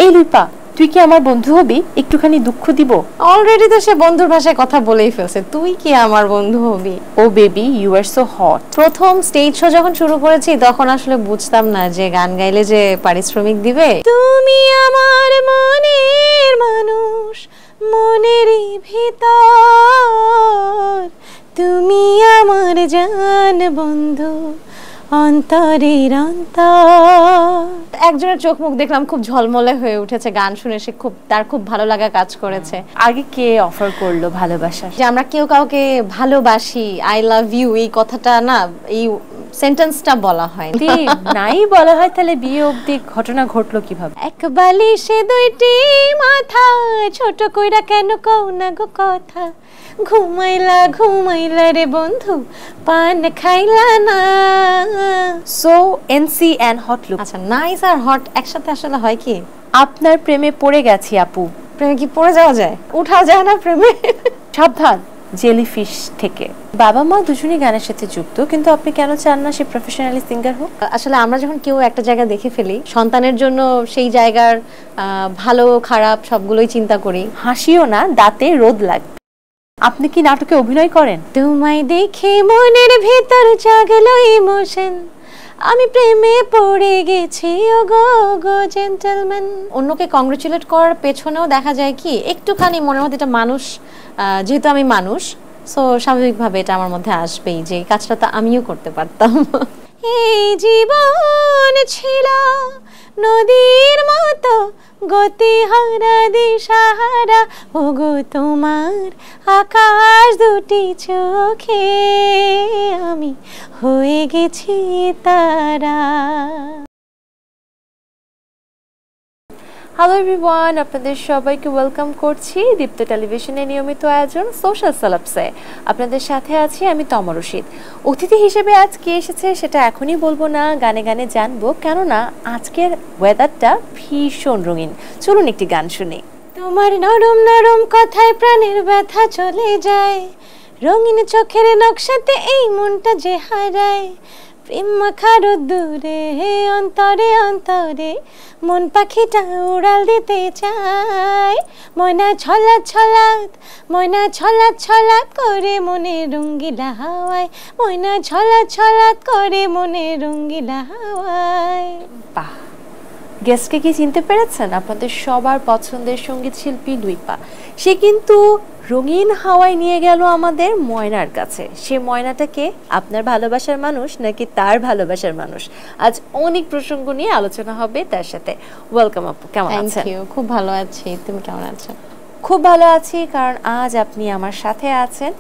এই লুইপা, তুই কি আমার বন্ধু হবি? একটুখানি দুঃখ দিব। অলরেডি তো সে বন্ধুর ভাষায় কথা বলেই ফেলছে, তুই কি আমার বন্ধু হবি? Oh baby, you are so hot. প্রথম স্টেজ শো যখন শুরু করেছি তখন আসলে বুঝতাম না যে গান গাইলে যে পারিশ্রমিক দিবে। তুমি আমার মনের মানুষ, মনেরই ভিতর, তুমি আমার জান বন্ধু, অন্তরের অন্তর। একজনের চোখ মুখ দেখলাম খুব ঝলমলে হয়ে উঠেছে, গান শুনে সে তার খুব ভালো লাগা কাজ করেছে। আগে কে অফার করলো ভালোবাসা? যে আমরা কেউ কাউকে ভালোবাসি, আই লাভ ইউ, এই কথাটা না, এই সেন্টেন্সটা বলা হয় নাই বলা হয়, তাহলে বিয়ে অবধি ঘটনা ঘটলো কিভাবে? এক বালিশে দুইটি মাথা, ছোট কইরা কেন কও না গো কথা, ঘুমাইলা ঘুমাইলা রে বন্ধু, পান খাইলা না। So NC and hot look. আচ্ছা, নাইস আর হট একসাথে আসলে হয় কি? আপনার প্রেমে পড়ে গেছি আপু। প্রেমে কি পড়ে যাওয়া যায়? উঠা যায় না প্রেমে? সাবধান জেলিফিশ থেকে। বাবা মা দুজনেই গানের সাথে যুক্ত, কিন্তু আপনি কেন চান না সে প্রফেশনালি সিঙ্গার হোক? আসলে আমরা যখন কেউ একটা জায়গা দেখে ফেলি, সন্তানের জন্য সেই জায়গার ভালো খারাপ সবগুলোই চিন্তা করি। হাসিও না, দাঁতে রোদ লাগবে। আপনি কি নাটকে অভিনয় করেন? তোমায় দেখে মনের ভেতর জাগলো ইমোশন, আমি প্রেমে পড়ে গেছি ও গো গো জেন্টলম্যান। অন্যকে কংগ্রেচুলেট করার পেছনেও দেখা যায় কি একটুখানি মনের মধ্যে এটা মানুষ, যেহেতু আমি মানুষ, সো স্বাভাবিকভাবে এটা আমার মধ্যে আসবেই যে এই কাজটা তো আমিও করতে পারতাম। এই জীবন ছিল নদীর মতো গতিহারা দিশাহারা, ওগো তোমার আকাশ দুটি চোখে আমি হয়ে গেছি তারা। হ্যালো এভরিওয়ান, আপনাদের সবাইকে ওয়েলকাম করছি দীপ্ত টেলিভিশনের নিয়মিত আয়োজন সোশ্যাল সালাপসে। আপনাদের সাথে আছি আমি তমা রশিদ। অতিথি হিসেবে আজ কে এসেছে সেটা এখনই বলবো না, গানে গানে জানবো, কেননা আজকের ওয়েদারটা ভীষণ রঙিন। চলুন একটি গান শুনি। তোমার নরম নরম কথায় প্রাণের ব্যথা চলে যায়, রঙিন চোখের নকশাতে এই মনটা যে হারায়, প্রেম মাখার দূরে অন্তরে অন্তরে মন পাখিটা উড়াল দিতে চায়, ময়না ছলাৎ ছলাৎ, ময়না ছলাৎ ছলাৎ করে মনে রঙ্গিলা হাওয়ায়, ময়না ছলাৎ ছলাৎ করে মনে রঙ্গিলা হাওয়ায়। বাহ, গেস্টকে কি চিনতে পেরেছেন? আপনাদের সবার পছন্দের সঙ্গীত শিল্পী লুইপা। সে কিন্তু রঙিন হাওয়ায় নিয়ে গেল আমাদের ময়নার কাছে। সে ময়নাটাকে আপনার ভালোবাসার মানুষ নাকি তার ভালোবাসার মানুষ, আজ অনেক প্রসঙ্গ নিয়ে আলোচনা হবে তার সাথে। ওয়েলকাম আপু, কেমন আছেন? খুব ভালো আছি, তুমি কেমন আছো? খুব ভালো আছি, কারণ আজ আপনি আমার সাথে আছেন।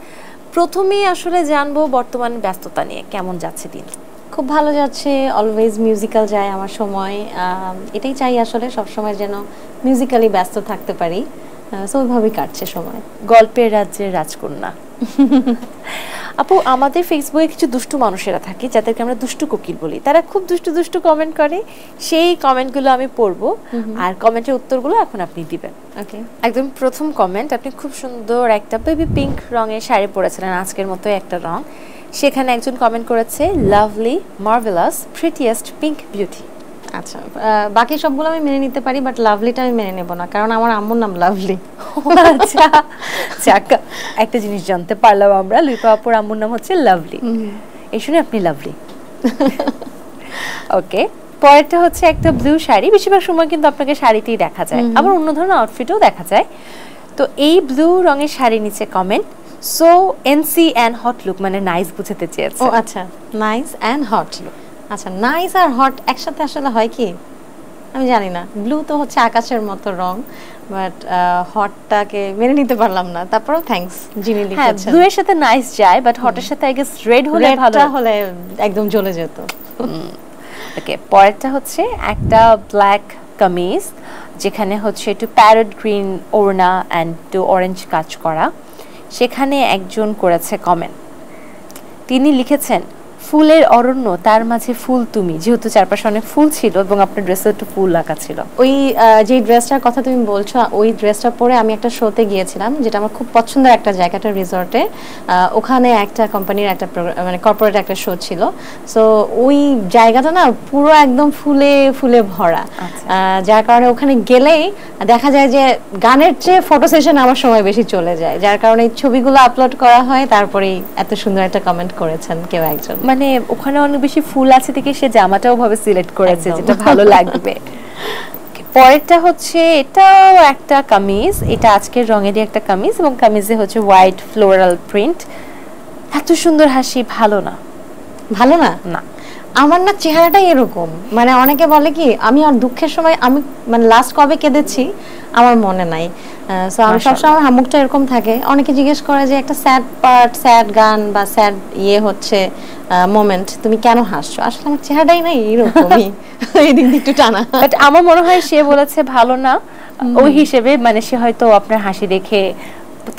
প্রথমেই আসলে জানবো বর্তমান ব্যস্ততা নিয়ে কেমন যাচ্ছে দিন? খুব ভালো যাচ্ছে, অলওয়েজ মিউজিক্যাল যায় আমার সময়, এটাই চাই আসলে, সব সময় যেন মিউজিক্যালি ব্যস্ত থাকতে পারি, সো ওইভাবেই কাটছে সময়। গল্পের রাজ্যের রাজকন্যা। আপু, আমাদের ফেসবুকে কিছু দুষ্টু মানুষেরা থাকে যাদেরকে আমরা দুষ্টু কোকিল বলি। তারা খুব দুষ্টু দুষ্টু কমেন্ট করে, সেই কমেন্টগুলো আমি পড়বো আর কমেন্টের উত্তরগুলো এখন আপনি দিবেন। ওকে। একদম প্রথম কমেন্ট, আপনি খুব সুন্দর একটা বেবি পিঙ্ক রঙের শাড়ি পরেছিলেন, আজকের মতো একটা রং। সেখানে একজন কমেন্ট করেছে, lovely, marvellous, prettiest pink beauty. আচ্ছা, বাকি সবগুলো আমি মেনে নিতে পারি, বাট লাভলিটা আমি মেনে নেব না, কারণ আমার আম্মুর নাম লাভলি। আচ্ছা, যাক, একটা জিনিস জানতে পারলাম আমরা, লুইপা আপুর আম্মুর নাম হচ্ছে লাভলি, এই শুনে আপনি লাভলি। ওকে, পরেরটা হচ্ছে একটা ব্লু শাড়ি। বেশিরভাগ সময় কিন্তু আপনাকে শাড়িতেই দেখা যায়, আবার অন্য ধরনের আউটফিটও দেখা যায়। তো এই ব্লু রঙের শাড়ি নিচে comment, so NC and hot look, মানে নাইস বুঝাতে চেয়েছে। ও আচ্ছা, নাইস এন্ড হট লুক। আচ্ছা, নাইস আর হট একসাথে আসলে হয় কি আমি জানি না। ব্লু তো হচ্ছে আকাশের মতো রং, বাট হটটাকে মেনে নিতে পারলাম না। তারপরেও থ্যাঙ্কস যিনি লিখেছেন। ব্লু এর সাথে নাইস যায়, বাট হটের সাথে আই গেস রেড হলে ভালো হলে একদম জ্বলে যেত। ওকে, পরেরটা হচ্ছে একটা ব্ল্যাক কামিজ, যেখানে হচ্ছে একটু প্যারট গ্রিন ওড়না অ্যান্ড একটু অরেঞ্জ কাজ করা। সেখানে একজন করেছে কমেন্ট, তিনি লিখেছেন, ফুলের অরণ্য, তার মাঝে ফুল তুমি, যেহেতু চারপাশে অনেক ফুল ছিল এবং আপনার ড্রেসে একটু ফুল আঁকা ছিল। ওই যে ড্রেসটার কথা তুমি বলছো, ওই ড্রেসটা পরে আমি একটা শোতে গিয়েছিলাম, যেটা আমার খুব পছন্দের একটা জায়গা, একটা রিসর্টে। ওখানে একটা কোম্পানির একটা মানে কর্পোরেট একটা শো ছিল। সো ওই জায়গাটা না পুরো একদম ফুলে ফুলে ভরা, যার কারণে ওখানে গেলেই দেখা যায় যে গানের চেয়ে ফটো সেশন আমার সময় বেশি চলে যায়, যার কারণে এই ছবিগুলো আপলোড করা হয়। তারপরেই এত সুন্দর একটা কমেন্ট করেছেন কেউ একজন। মানে ওখানে অনেক বেশি ফুল আছে দেখে সে জামাটাও ভাবে সিলেক্ট করেছে যেটা ভালো লাগবে। পরেরটা হচ্ছে, এটাও একটা কামিজ, এটা আজকের রঙেরই একটা কামিজ এবং কামিজে হচ্ছে হোয়াইট ফ্লোরাল প্রিন্ট। এত সুন্দর হাসি, ভালো না? ভালো না? না, আমার না চেহারাটাই এরকম। মানে অনেকে বলে কি আমি আর দুঃখের সময় আমি মানে লাস্ট কবে কেঁদেছি আমার মনে নাই। সো আমি সবসময় আমার মুখটা এরকম থাকে। অনেকে জিজ্ঞেস করে যে একটা স্যাড পার্ট, স্যাড গান বা স্যাড হচ্ছে মোমেন্ট, তুমি কেন হাসছো? আসলে আমার চেহারাটাই নাই এরকমই, এই দিক একটু টানা। বাট আমার মনে হয় সে বলেছে ভালো না ওই হিসেবে, মানে সে হয়তো আপনার হাসি দেখে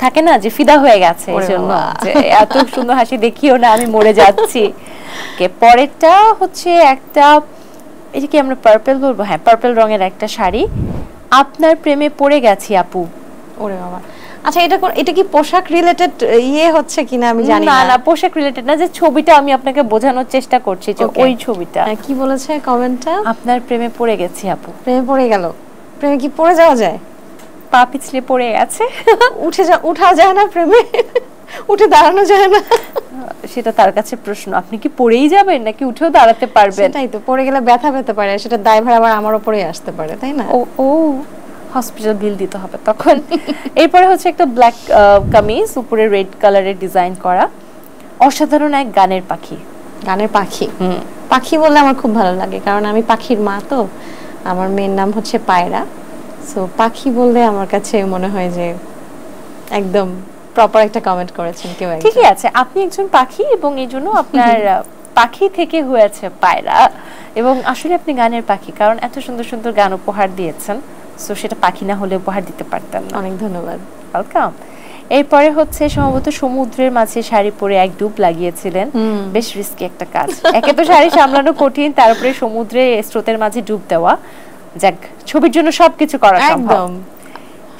থাকে না যে ফিদা হয়ে গেছে, এজন্য যে এত সুন্দর হাসি দেখিও না, আমি মরে যাচ্ছি। পরেরটা হচ্ছে একটা, এটা কি আমরা পার্পল বলবো? হ্যাঁ, পার্পল রঙের একটা শাড়ি, আপনার প্রেমে পড়ে গেছি আপু। ওরে বাবা, আচ্ছা এটা কি পোশাক রিলেটেড হচ্ছে কিনা আমি জানি না। না না, পোশাক রিলেটেড না, যে ছবিটা আমি আপনাকে বোঝানোর চেষ্টা করছি যে ওই ছবিটা। কি বলেছে কমেন্টটা? আপনার প্রেমে পড়ে গেছি আপু। প্রেমে পড়ে গেল? প্রেমে কি পড়ে যাওয়া যায়? পা পিছলে পড়ে গেছে, উঠা যায় না প্রেমে, উঠে দাঁড়ানো যায় না। সেটা তার কাছে প্রশ্ন, আপনি কি পড়েই যাবেন নাকি উঠেও দাঁড়াতে পারবেন? সেটাই তো, পড়ে গেলে ব্যথা পেতে পারে, সেটা দায়ভার আবার আমার উপরেই আসতে পারে, তাই না? ও হসপিটাল বিল দিতে হবে তখন। এরপরে হচ্ছে একটা ব্ল্যাক কামিজ, উপরে রেড কালারের ডিজাইন করা, অসাধারণ এক গানের পাখি। গানের পাখি? পাখি বললে আমার খুব ভালো লাগে, কারণ আমি পাখির মা। তো আমার মেয়ের নাম হচ্ছে পায়রা। সো পাখি বললে আমার কাছে মনে হয় যে একদম প্রপার একটা কমেন্ট করেছেন কেউ একজন। ঠিকই আছে, আপনি একজন পাখি এবং এই জন্য আপনার পাখি থেকে হয়েছে পায়রা, এবং আসলে আপনি গানের পাখি, কারণ এত সুন্দর সুন্দর গান উপহার দিয়েছেন। সো সেটা পাখি না হলে উপহার দিতে পারতেন না। অনেক ধন্যবাদ। ওয়েলকাম। এরপরে হচ্ছে সম্ভবত সমুদ্রের মাঝে শাড়ি পরে এক ডুব লাগিয়েছিলেন, বেশ রিস্কি একটা কাজ। একে তো শাড়ি সামলানো কঠিন, তারপরে সমুদ্রে স্রোতের মাঝে ডুব দেওয়া। যাক, ছবির জন্য সবকিছু করা সম্ভব।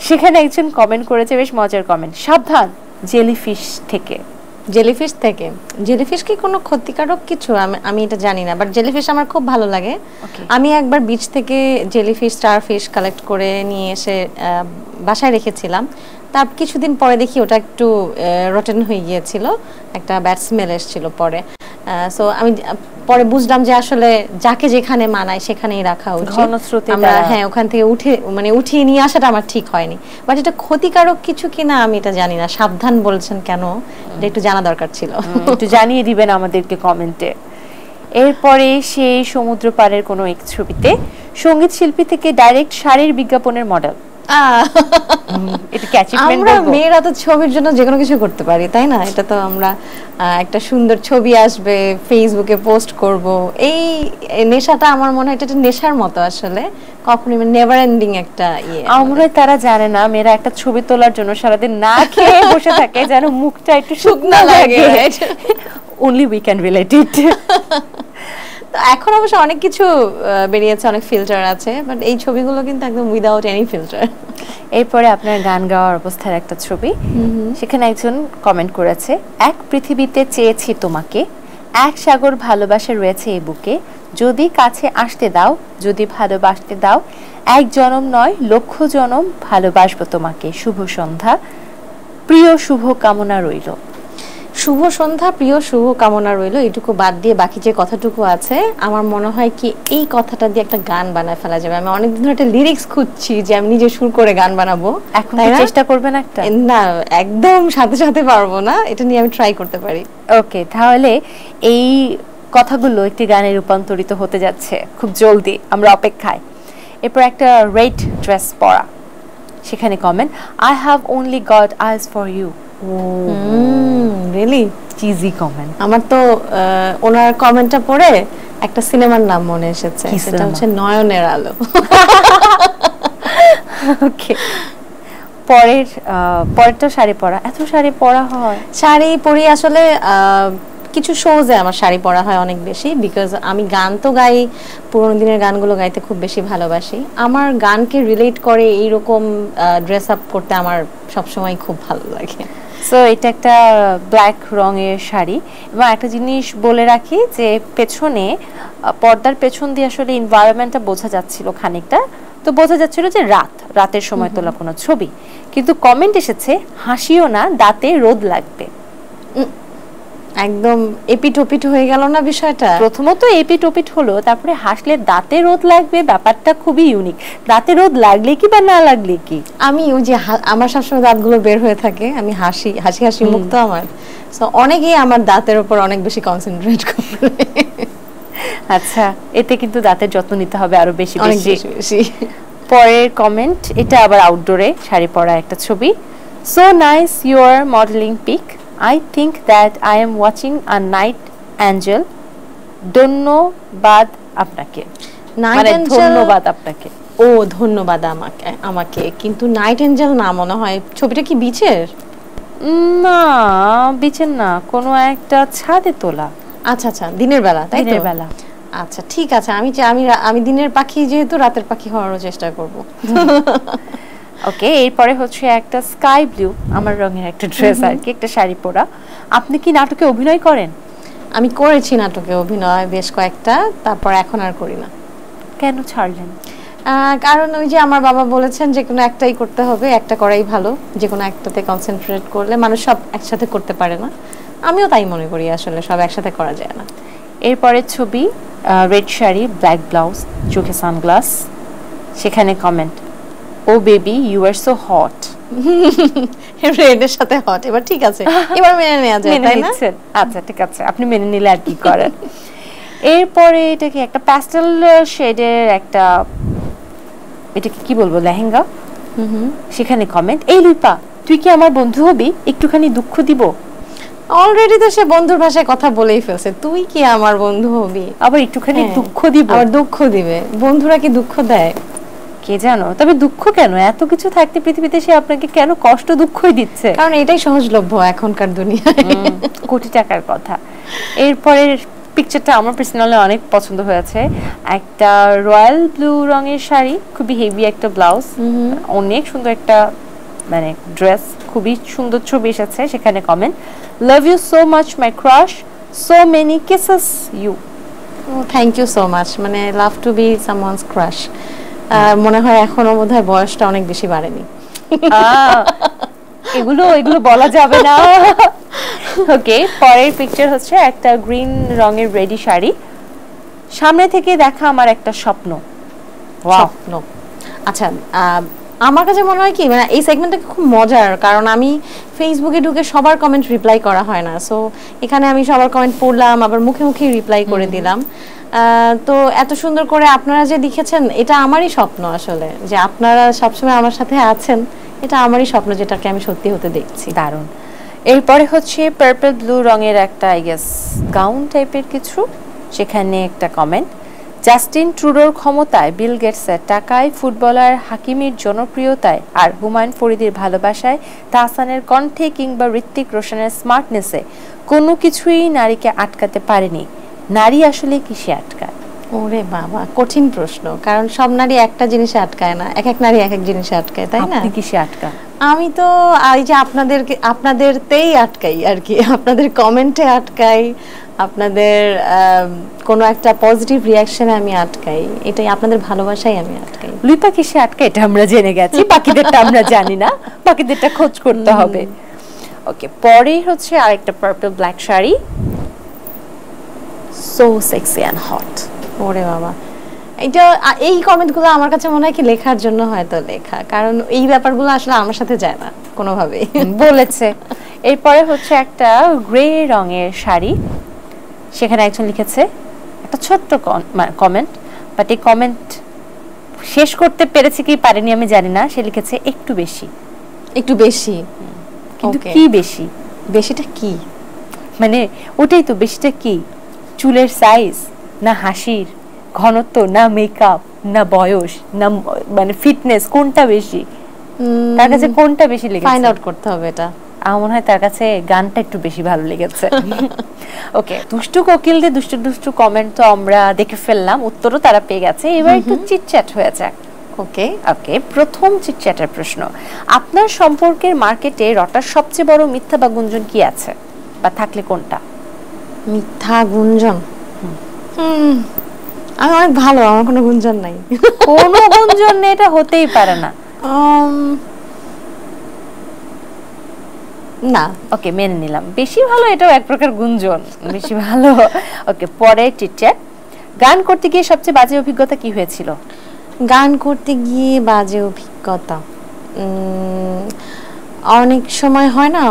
সেখানে একজন কমেন্ট করেছে, বেশ মজার কমেন্ট, সাবধান জেলিফিশ থেকে। জেলিফিশ থেকে? জেলিফিশ কি কোনো ক্ষতিকারক কিছু? আমি এটা জানি না, বাট জেলিফিশ আমার খুব ভালো লাগে। আমি একবার বিচ থেকে জেলিফিশ, স্টারফিশ কালেক্ট করে নিয়ে এসে বাসায় রেখেছিলাম। তার কিছুদিন পরে দেখি ওটা একটু রটেন হয়ে গিয়েছিল, একটা ব্যাড স্মেল এসেছিল পরে। সো আমি পরে বুঝলাম যে আসলে যাকে যেখানে মানায় সেখানেই রাখা উচিত। আমরা হ্যাঁ ওখান থেকে উঠিয়ে নিয়ে আসাটা আমার ঠিক হয়নি। বাট এটা ক্ষতিকারক কিছু কিনা আমি এটা জানি না। সাবধান বলছেন কেন, এটা একটু জানা দরকার ছিল। একটু জানিয়ে দিবেন আমাদেরকে কমেন্টে। এরপরে সেই সমুদ্র পাড়ের কোনো এক ছবিতে সঙ্গীত শিল্পী থেকে ডাইরেক্ট শাড়ির বিজ্ঞাপনের মডেল। আমরা মেয়েরা তো ছবির জন্য যে কোনো কিছু করতে পারি, তাই না? এটা তো আমরা একটা সুন্দর ছবি আসবে, ফেসবুকে পোস্ট করব, এই নেশাটা আমার মনে হয় এটা একটা নেশার মতো আসলে, কখনোই নেভার এন্ডিং একটা আমরা তারা জানে না মেয়েরা একটা ছবি তোলার জন্য সারাদিন না খেয়ে বসে থাকে যেন মুখটা একটু শুকনা লাগে। Only we can relate it. এখন অবশ্য অনেক কিছু বেরিয়েছে, অনেক ফিল্টার আছে, বাট এই ছবিগুলো কিন্তু একদম উইদাউট এনি ফিল্টার। এরপরে আপনার গান গাওয়ার অবস্থার একটা ছবি, সেখানে একজন কমেন্ট করেছে, এক পৃথিবীতে চেয়েছি তোমাকে, এক সাগর ভালোবাসা রয়েছে এই বুকে, যদি কাছে আসতে দাও, যদি ভালোবাসতে দাও, এক জনম নয় লক্ষ জনম ভালোবাসবো তোমাকে, শুভ সন্ধ্যা, প্রিয় শুভ কামনা রইল। শুভ সন্ধ্যা, প্রিয় শুভ কামনা রইল, এটুকু বাদ দিয়ে বাকি যে কথাটুকু আছে আমার মনে হয় কি এই কথাটা দিয়ে একটা গান বানায় ফেলা যাবে। আমি অনেকদিন ধরে একটা লিরিক্স খুঁজছি যে আমি নিজে সুর করে গান বানাবো। এখন চেষ্টা করবেন একটা? না, একদম সাথে সাথে পারবো না, এটা নিয়ে আমি ট্রাই করতে পারি। ওকে, তাহলে এই কথাগুলো একটি গানে রূপান্তরিত হতে যাচ্ছে খুব জলদি, আমরা অপেক্ষায়। এরপর একটা রেড ড্রেস পরা, সেখানে comment, I have only got eyes for you. Really cheesy comment. আমার তো ওনার কমেন্টটা পড়ে একটা সিনেমার নাম মনে এসেছে, সেটা হচ্ছে নয়নের আলো। ওকে, পরেরটা শাড়ি পরা। এত শাড়ি পরা হয়? শাড়ি পরি আসলে কিছু শোজে আমার শাড়ি পরা হয় অনেক বেশি, বিকজ আমি গান তো গাই, পুরোনো দিনের গানগুলো গাইতে খুব বেশি ভালোবাসি। আমার গানকে রিলেট করে এইরকম ড্রেস আপ করতে আমার সবসময় খুব ভালো লাগে। সো এটা একটা ব্ল্যাক রঙের শাড়ি, এবং একটা জিনিস বলে রাখি যে পেছনে পর্দার পেছন দিয়ে আসলে এনভায়রনমেন্টটা বোঝা যাচ্ছিল খানিকটা, তো বোঝা যাচ্ছিল যে রাতের সময় তোলা কোনো ছবি, কিন্তু কমেন্ট এসেছে হাসিও না, দাঁতে রোদ লাগবে। একদম এপিট হয়ে গেল না বিষয়টা? প্রথমত এপিট হলো, তারপরে হাসলে দাঁতে রোদ লাগবে, ব্যাপারটা খুবই ইউনিক। দাঁতে রোদ লাগলে কি বা না লাগলে কি, আমি ওই যে আমার সবসময় দাঁতগুলো বের হয়ে থাকে, আমি হাসি মুখ তো আমার, সো অনেকেই আমার দাঁতের উপর অনেক বেশি কনসেন্ট্রেট করে। আচ্ছা, এতে কিন্তু দাঁতের যত্ন নিতে হবে আরো বেশি বেশি। পরের কমেন্ট, এটা আবার আউটডোরে শাড়ি পরা একটা ছবি। So nice your modelling pic, I think that I am watching a night angel. ধন্যবাদ আপনাকে, মানে ধন্যবাদ আপনাকে। ও ধন্যবাদ আমাকে, কিন্তু নাইট এঞ্জেল না মনে হয়। ছবিটা কি বিচের? না, বিচের না, কোনো একটা ছাদে তোলা। আচ্ছা, দিনের বেলা, তাই তো? দিনের বেলা। আচ্ছা ঠিক আছে, আমি দিনের পাখি যেহেতু রাতের পাখি হওয়ার চেষ্টা করব। ওকে, এরপরে হচ্ছে একটা স্কাই ব্লু আমার রঙের একটা ড্রেস আর কি, একটা শাড়ি পরা। আপনি কি নাটকে অভিনয় করেন? আমি করেছি নাটকে অভিনয় বেশ কয়েকটা, তারপর এখন আর করি না। কেন ছাড়লেন? কারণ ওই যে আমার বাবা বলেছেন যে কোনো একটাই করতে হবে, একটা করাই ভালো, যে কোনো একটাতে কনসেন্ট্রেট করলে মানুষ সব একসাথে করতে পারে না। আমিও তাই মনে করি, আসলে সব একসাথে করা যায় না। এরপরের ছবি রেড শাড়ি, ব্ল্যাক ব্লাউজ, চোখে সানগ্লাস, সেখানে comment, oh baby you are so hot. রেডের সাথে হট, এবার ঠিক আছে, এবার মেনে নেওয়া যায়, তাই না? আচ্ছা ঠিক আছে, আপনি মেনে নিলে আর কি করেন। এরপরে এটা কি একটা প্যাস্টেল শেডের একটা, এটাকে কি বলবো, লেহেঙ্গা। সেখানে কমেন্ট, এই লুইপা তুই কি আমার বন্ধু হবি, একটুখানি দুঃখ দিব। অলরেডি তো সে বন্ধুর ভাষায় কথা বলেই ফেলছে, তুই কি আমার বন্ধু হবি, আবার একটুখানি দুঃখ দিব। আবার দুঃখ দিবে? বন্ধুরা কি দুঃখ দেয়? কে জানো, তবে দুঃখ কেন, এত কিছু থাকতে পৃথিবীতে সে আপনাকে কেন কষ্ট দুঃখই দিচ্ছে? কারণ এটাই সহজলভ্য এখনকার দুনিয়ায়, কোটি টাকার কথা। এরপরের পিকচারটা আমার পার্সোনালি অনেক পছন্দ হয়েছে, একটা রয়্যাল ব্লু রঙের শাড়ি, খুবই হেভি একটা ব্লাউজ, অনেক সুন্দর একটা মানে ড্রেস, খুবই সুন্দর ছবি এসেছে। সেখানে comment, love you so much my crush, so many kisses you. Thank you so much, মানে love to be someone's crush. মনে হয় এখনো বোধহয় বয়সটা অনেক বেশি বাড়েনি। এগুলো বলা যাবে না। ওকে, পরের পিকচার হচ্ছে একটা গ্রিন রঙের রেডি শাড়ি, সামনে থেকে দেখা আমার একটা স্বপ্ন। স্বপ্ন, আচ্ছা। আমার কাছে মনে হয় কি, মানে এই সেগমেন্টটা খুব মজার, কারণ আমি ফেসবুকে ঢুকে সবার কমেন্ট রিপ্লাই করা হয় না, সো এখানে আমি সবার কমেন্ট পড়লাম, আবার মুখে মুখে রিপ্লাই করে দিলাম। তো এত সুন্দর করে আপনারা যে লিখেছেন, এটা আমারই স্বপ্ন আসলে, যে আপনারা সবসময় আমার সাথে আছেন, এটা আমারই স্বপ্ন, যেটাকে আমি সত্যি হতে দেখছি। দারুণ। এরপরে হচ্ছে পার্পল ব্লু রঙের একটা আই গেস গাউন টাইপের কিছু, সেখানে একটা কমেন্ট, জাস্টিন ট্রুডোর ক্ষমতায়, বিল গেটসের টাকায়, ফুটবলার হাকিমির জনপ্রিয়তায়, আর হুমায়ুন ফরিদির ভালোবাসায়, তাহসানের কণ্ঠে কিংবা ঋত্বিক রোশনের স্মার্টনেসে কোনো কিছুই নারীকে আটকাতে পারেনি। নারী আসলে কিসে আটকায়? ওরে বাবা, কঠিন প্রশ্ন, কারণ সব নারী একটা জিনিসে আটকায় না, এক এক নারী এক এক জিনিসে আটকায়, তাই না? আপনি কিসে আটকান? আমি তো এই যে আপনাদেরতেই আটকাই আর কি, আপনাদের কমেন্টে আটকাই, আপনাদের কোনো একটা পজিটিভ রিয়াকশনে আমি আটকাই, এটাই আপনাদের ভালোবাসাই আমি আটকাই। লুইপা কিসে আটকায় এটা আমরা জেনে গেছি, বাকিদেরটা আমরা জানি না, বাকিদেরটা খোঁজ করতে হবে। ওকে, পরে হচ্ছে আরেকটা purple black sari, so sexy and hot. ওরে বাবা, এই কমেন্টগুলো আমার কাছে মনে হয় কি লেখার জন্য হয়তো লেখা, কারণ এই ব্যাপারগুলো আসলে আমার সাথে যায় না কোনোভাবে। বলেছে। এরপরে হচ্ছে একটা গ্রে রঙের শাড়ি, সেখানে একজন লিখেছে একটা ছোট্ট কমেন্ট, বাট এই কমেন্ট শেষ করতে পেরেছে কি পারেনি আমি জানি না। সে লিখেছে একটু বেশি। একটু বেশি, কিন্তু কি বেশি? বেশিটা কি মানে ওটাই তো, বেশিটা কি? চুলের সাইজ, না হাসির ঘনত্ব, না মেকআপ, না বয়স, না মানে ফিটনেস, কোনটা বেশি? তার কাছে কোনটা বেশি লেগেছে? ফাইন্ড আউট করতে হবে এটা। আমার মনে হয় তার কাছে গানটা একটু বেশি ভালো লেগেছে। ওকে, দুষ্টু কোকিলদের দুষ্টু দুষ্টু কমেন্ট তো আমরা দেখে ফেললাম, উত্তরও তারা পেয়ে গেছে। এবার একটু চিটচ্যাট হয়ে যাক। ওকে ওকে, প্রথম চিটচ্যাটের প্রশ্ন, আপনার সম্পর্কের মার্কেটে রটার সবচেয়ে বড় মিথ্যা বা গুঞ্জন কি আছে, বা থাকলে কোনটা? মিথ্যা গুঞ্জন? আমি অনেক ভালো, আমার কোনো গুঞ্জন নাই। কোনো গুঞ্জন নেই, এটা হতেই পারে না। না। ওকে, মেনে নিলাম, বেশি ভালো এটাও এক প্রকার গুঞ্জন, বেশি ভালো। ওকে, পরে চিটচ্যাট, গান করতে গিয়ে সবচেয়ে বাজে অভিজ্ঞতা কি হয়েছিল? গান করতে গিয়ে বাজে অভিজ্ঞতা অনেক সময় হয় না,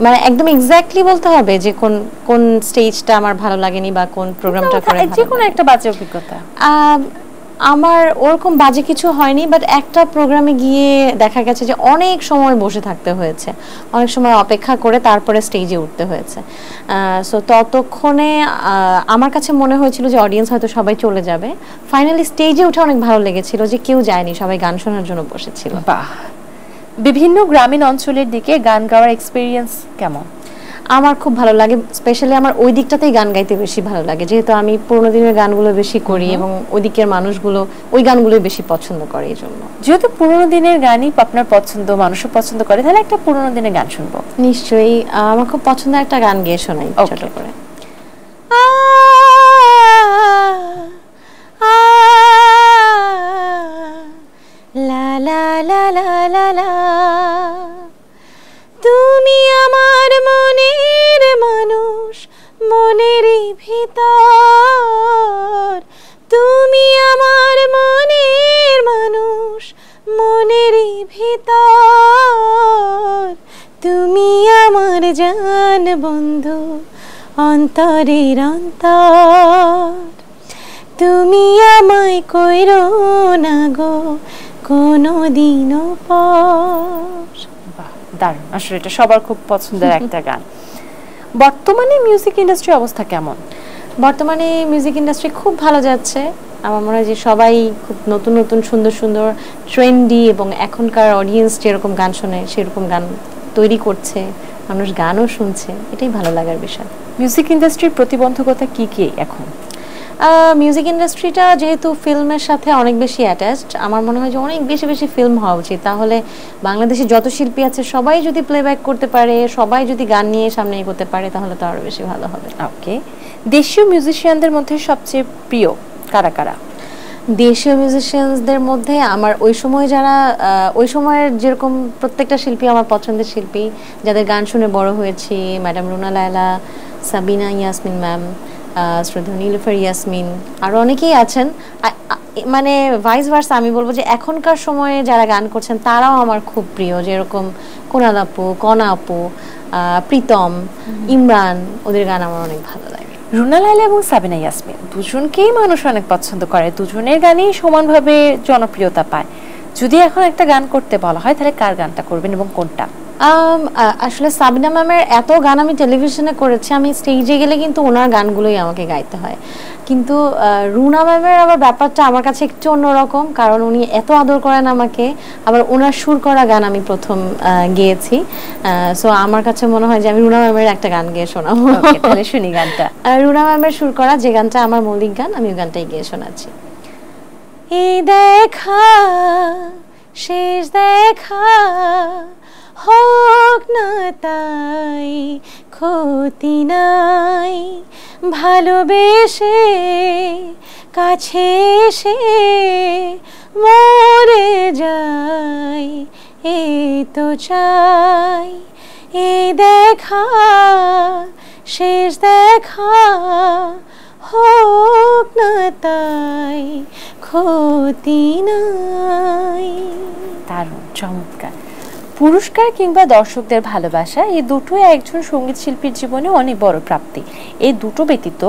মানে একদম এক্স্যাক্টলি বলতে হবে যে কোন কোন স্টেজটা আমার ভালো লাগেনি বা কোন প্রোগ্রামটা করে যে কোনো একটা বাজে অভিজ্ঞতা। আমার ওরকম বাজে কিছু হয়নি, বাট একটা প্রোগ্রামে গিয়ে দেখা গেছে যে অনেক সময় বসে থাকতে হয়েছে, অনেক সময় অপেক্ষা করে তারপরে স্টেজে উঠতে হয়েছে। সো ততক্ষণে আমার কাছে মনে হয়েছিল যে অডিয়েন্স হয়তো সবাই চলে যাবে। ফাইনালি স্টেজে উঠে অনেক ভালো লেগেছিল যে কেউ যায়নি, সবাই গান শোনার জন্য বসেছিল। বাহ। বিভিন্ন গ্রামীণ অঞ্চলের দিকে গান গাওয়ার এক্সপেরিয়েন্স কেমন? আমার খুব ভালো লাগে, স্পেশালি আমার ওই দিকটাতেই গান গাইতে বেশি ভালো লাগে, যেহেতু আমি পুরোনো দিনের গানগুলো বেশি করি এবং ওই দিকের মানুষগুলো ওই গানগুলোই বেশি পছন্দ করে। এই জন্য যেহেতু পুরোনো দিনের গানই আপনার পছন্দ, মানুষও পছন্দ করে, তাহলে একটা পুরোনো দিনের গান শুনবো। নিশ্চয়ই, আমার খুব পছন্দের একটা গান গেয়ে শোনাই ছোট করে। লা লা লা লা লা লা, তুমি আমার মনের মানুষ, মনেরই ভিতর, তুমি আমার মনের মানুষ, মনেরই ভিতর, তুমি আমার জান বন্ধু, অন্তরের অন্তর, তুমি আমায় কইরো না গো কোনদিনও পর। দারুণ, আসলে এটা সবার খুব পছন্দের একটা গান। বর্তমানে মিউজিক ইন্ডাস্ট্রি অবস্থা কেমন? বর্তমানে মিউজিক ইন্ডাস্ট্রি খুব ভালো যাচ্ছে। আমার মনে হয় যে সবাই খুব নতুন নতুন সুন্দর সুন্দর ট্রেন্ডি এবং এখনকার অডিয়েন্স যেরকম গান শোনে সেরকম গান তৈরি করছে, মানুষ গানও শুনছে, এটাই ভালো লাগার বিষয়। মিউজিক ইন্ডাস্ট্রির প্রতিবন্ধকতা কি কি এখন? মিউজিক ইন্ডাস্ট্রিটা যেহেতু ফিল্মের সাথে অনেক বেশি অ্যাটাচড, আমার মনে হয় যে অনেক বেশি বেশি ফিল্ম হওয়া উচিত, তাহলে বাংলাদেশে যত শিল্পী আছে সবাই যদি প্লেব্যাক করতে পারে, সবাই যদি গান নিয়ে সামনে এগোতে পারে, তাহলে তো আরও বেশি ভালো হবে। ওকে, দেশীয় মিউজিশিয়ানদের মধ্যে সবচেয়ে প্রিয় কারা কারা? দেশীয় মিউজিশিয়ানসদের মধ্যে আমার ওই সময় যারা ওই সময়ের যেরকম প্রত্যেকটা শিল্পী আমার পছন্দের শিল্পী, যাদের গান শুনে বড় হয়েছি, ম্যাডাম রুনা লায়লা, সাবিনা ইয়াসমিন ম্যাম, শ্রদ্ধেয় নীলুফার ইয়াসমিন, আরও অনেকেই আছেন। মানে ভাইস ভার্সা আমি বলবো যে এখনকার সময়ে যারা গান করছেন তারাও আমার খুব প্রিয়, যেরকম কুনাল আপু, কনা আপু, প্রীতম, ইমরান, ওদের গান আমার অনেক ভালো লাগে। রুনা লায়লা এবং সাবিনা ইয়াসমিন দুজনকেই মানুষ অনেক পছন্দ করে, দুজনের গানই সমানভাবে জনপ্রিয়তা পায়। যদি এখন একটা গান করতে বলা হয় তাহলে কার গানটা করবেন এবং কোনটা? আসলে সাবিনা ম্যামের এত গান আমি টেলিভিশনে করেছি, আমি স্টেজে গেলে কিন্তু ওনার গানগুলোই আমাকে গাইতে হয়। কিন্তু রুনা ম্যামের আবার ব্যাপারটা আমার কাছে একটু অন্যরকম, কারণ উনি এত আদর করেন আমাকে, আবার ওনার সুর করা গান আমি প্রথম গেয়েছি। সো আমার কাছে মনে হয় যে আমি রুনা ম্যামের একটা গান গেয়ে শোনাবো। তাহলে শুনি গানটা। রুনা ম্যামের সুর করা যে গানটা আমার মৌলিক গান, আমি ওই গানটাই গেয়ে শোনাচ্ছি। এই দেখা শেষ দেখা হোক না তাই ক্ষতি নাই, ভালোবেসে কাছে এসে মরে যাই, এই তো চাই। এই দেখা শেষ দেখা হোক না তাই ক্ষতি নাই। দারুণ, চমৎকার। পুরস্কার কিংবা দর্শকদের ভালোবাসা, এই দুটোই একজন সঙ্গীত শিল্পীর জীবনে অনেক বড় প্রাপ্তি। এই দুটো ব্যতীত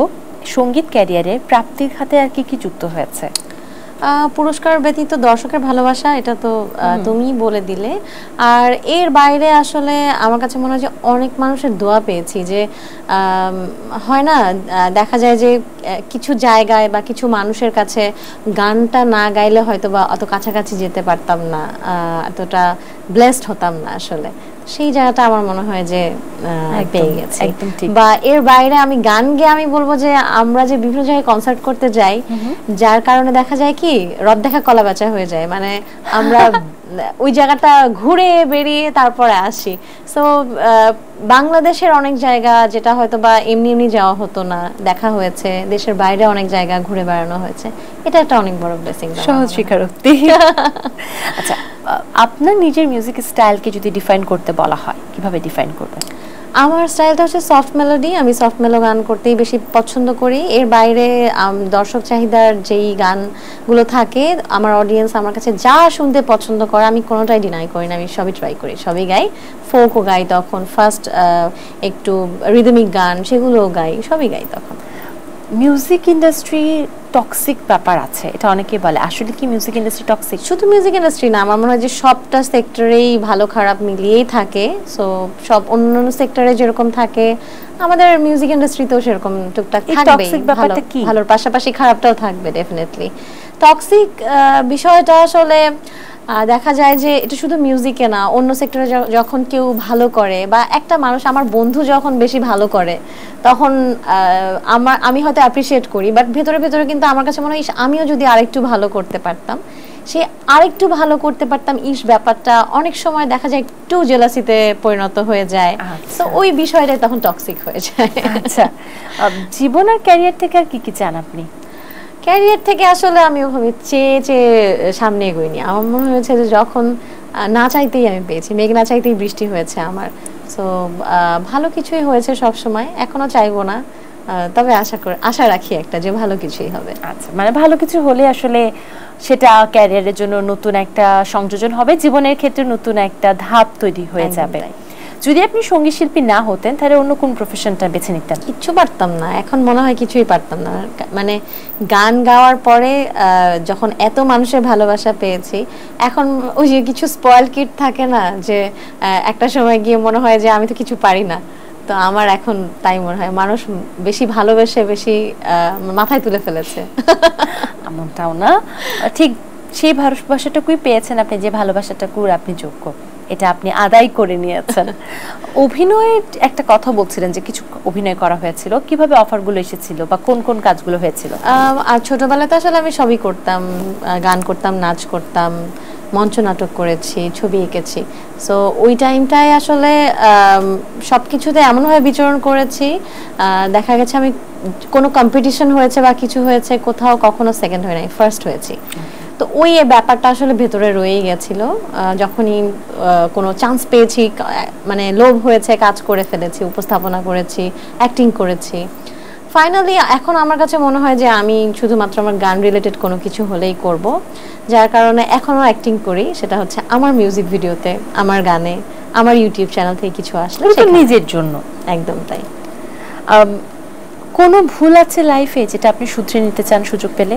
সঙ্গীত ক্যারিয়ারের প্রাপ্তির খাতে আর কি কি যুক্ত হয়েছে? পুরস্কার ব্যতীত দর্শকের ভালোবাসা, এটা তো তুমিই বলে দিলে। আর এর বাইরে আসলে আমার কাছে মনে হয় যে অনেক মানুষের দোয়া পেয়েছি, যে হয় না, দেখা যায় যে কিছু জায়গায় বা কিছু মানুষের কাছে গানটা না গাইলে হয়তো বা অত কাছাকাছি যেতে পারতাম না, এতটা ব্লেসড হতাম না আসলে। সেই জায়গাটা আমার মনে হয় যে পেয়ে গেছে। একদম ঠিক। বা এর বাইরে আমি গান গেয়ে আমি বলবো যে আমরা যে বিভিন্ন জায়গায় কনসার্ট করতে যাই, যার কারণে দেখা যায় কি রদ দেখা কলা বেচা হয়ে যায়, মানে আমরা ওই জায়গাটা ঘুরে বেরিয়ে তারপরে আসি। সো বাংলাদেশের অনেক জায়গা যেটা হয়তো বা এমনি এমনি যাওয়া হতো না, দেখা হয়েছে, দেশের বাইরে অনেক জায়গা ঘুরে বেড়ানো হয়েছে, এটা একটা অনেক বড় ব্লেসিং। সহজ স্বীকারোক্তি। আচ্ছা, আপনার নিজের মিউজিক স্টাইলকে যদি ডিফাইন করতে বলা হয় কিভাবে ডিফাইন করবেন? আমার স্টাইলটা হচ্ছে সফট মেলোডি, আমি সফট মেলো গান করতেই বেশি পছন্দ করি। এর বাইরে দর্শক চাহিদার যেই গানগুলো থাকে, আমার অডিয়েন্স আমার কাছে যা শুনতে পছন্দ করে আমি কোনোটাই ডিনাই করি না, আমি সবই ট্রাই করি, সবই গাই। ফোকও গাই, তখন ফার্স্ট একটু রিদমিক গান সেগুলোও গাই, সবই গাই। তখন মিউজিক ইন্ডাস্ট্রি টক্সিক ব্যাপার আছে, এটা অনেকে বলে, আসলে কি মিউজিক ইন্ডাস্ট্রি টক্সিক? শুধু মিউজিক ইন্ডাস্ট্রি না, আমার মনে হয় যে সবটা সেক্টরেই ভালো খারাপ মিলিয়েই থাকে। সো সব অন্যান্য সেক্টরে যেরকম থাকে আমাদের মিউজিক ইন্ডাস্ট্রিতেও সেরকম টুকটাক থাকবে। ভালোর পাশাপাশি খারাপটাও থাকবে ডেফিনেটলি। টক্সিক বিষয়টা আসলে দেখা যায় যে এটা শুধু মিউজিকে না, অন্য সেক্টরে যখন কেউ ভালো করে বা একটা মানুষ, আমার বন্ধু যখন বেশি ভালো করে তখন আমি হয়তো অ্যাপ্রিসিয়েট করি, বাট ভেতরে ভেতরে কিন্তু আমার কাছে মনে হয় আমিও যদি আরেকটু ভালো করতে পারতাম, সে আরেকটু ভালো করতে পারতাম, ব্যাপারটা অনেক সময় দেখা যায় একটু জেলাসিতে পরিণত হয়ে যায়। তো ওই বিষয়টাই তখন টক্সিক হয়ে যায়। আচ্ছা, জীবন আর ক্যারিয়ার থেকে আর কি কি চান আপনি? ক্যারিয়ার থেকে আসলে আমি ওভাবে চেয়ে চেয়ে সামনে এগোইনি। আমার মনে হয়েছে যে যখন না চাইতেই আমি পেয়েছি, মেঘ না চাইতেই বৃষ্টি হয়েছে আমার। সো ভালো কিছুই হয়েছে সব সময়, এখনো চাইবো না, তবে আশা রাখি একটা যে ভালো কিছুই হবে। আচ্ছা, মানে ভালো কিছু হলে আসলে সেটা ক্যারিয়ারের জন্য নতুন একটা সংযোজন হবে, জীবনের ক্ষেত্রে নতুন একটা ধাপ তৈরি হয়ে যাবে। যদি আপনি সঙ্গীত শিল্পী না হতেন তাহলে অন্য কোন প্রফেশনটা বেছে নিতেন? কিচ্ছু পারতাম না, এখন মনে হয় কিছুই পারতাম না। মানে গান গাওয়ার পরে যখন এত মানুষের ভালোবাসা পেয়েছি, এখন ওই যে কিছু স্পয়েল কিড থাকে না, যে একটা সময় গিয়ে মনে হয় যে আমি তো কিছু পারি না। তো আমার এখন তাই মনে হয় মানুষ বেশি ভালোবেসে বেশি মাথায় তুলে ফেলেছে। এমনটাও না, ঠিক সেই ভালোবাসাটুকুই পেয়েছেন আপনি, যে ভালোবাসাটুকুর আপনি যোগ্য, এটা আপনি আদায় করে নিয়েছেন। অভিনয়ের একটা কথা বলছিলেন যে কিছু অভিনয় করা হয়েছিল, কিভাবে অফারগুলো এসেছিল বা কোন কোন কাজগুলো হয়েছিল? আর ছোটবেলাতে আসলে আমি সবই করতাম, গান করতাম, নাচ করতাম, মঞ্চ নাটক করেছি, ছবি এঁকেছি। সো ওই টাইমটায় আসলে সব কিছুতে এমনভাবে বিচরণ করেছি, দেখা গেছে আমি কোনো কম্পিটিশন হয়েছে বা কিছু হয়েছে, কোথাও কখনো সেকেন্ড হয় নাই, ফার্স্ট হয়েছি। তো ওই ব্যাপারটা আসলে ভেতরে রয়েই গেছিল। যখনই কোনো চান্স পেয়েছি, মানে লোভ হয়েছে, কাজ করে ফেলেছি, উপস্থাপনা করেছি, অ্যাক্টিং করেছি। ফাইনালি এখন আমার কাছে মনে হয় যে আমি শুধুমাত্র আমার গান রিলেটেড কোনো কিছু হলেই করব, যার কারণে এখনও অ্যাক্টিং করি। সেটা হচ্ছে আমার মিউজিক ভিডিওতে, আমার গানে, আমার ইউটিউব চ্যানেল থেকে কিছু আসলে নিজের জন্য। একদম তাই। কোনো ভুল আছে লাইফে যেটা আপনি শুধরে নিতে চান সুযোগ পেলে?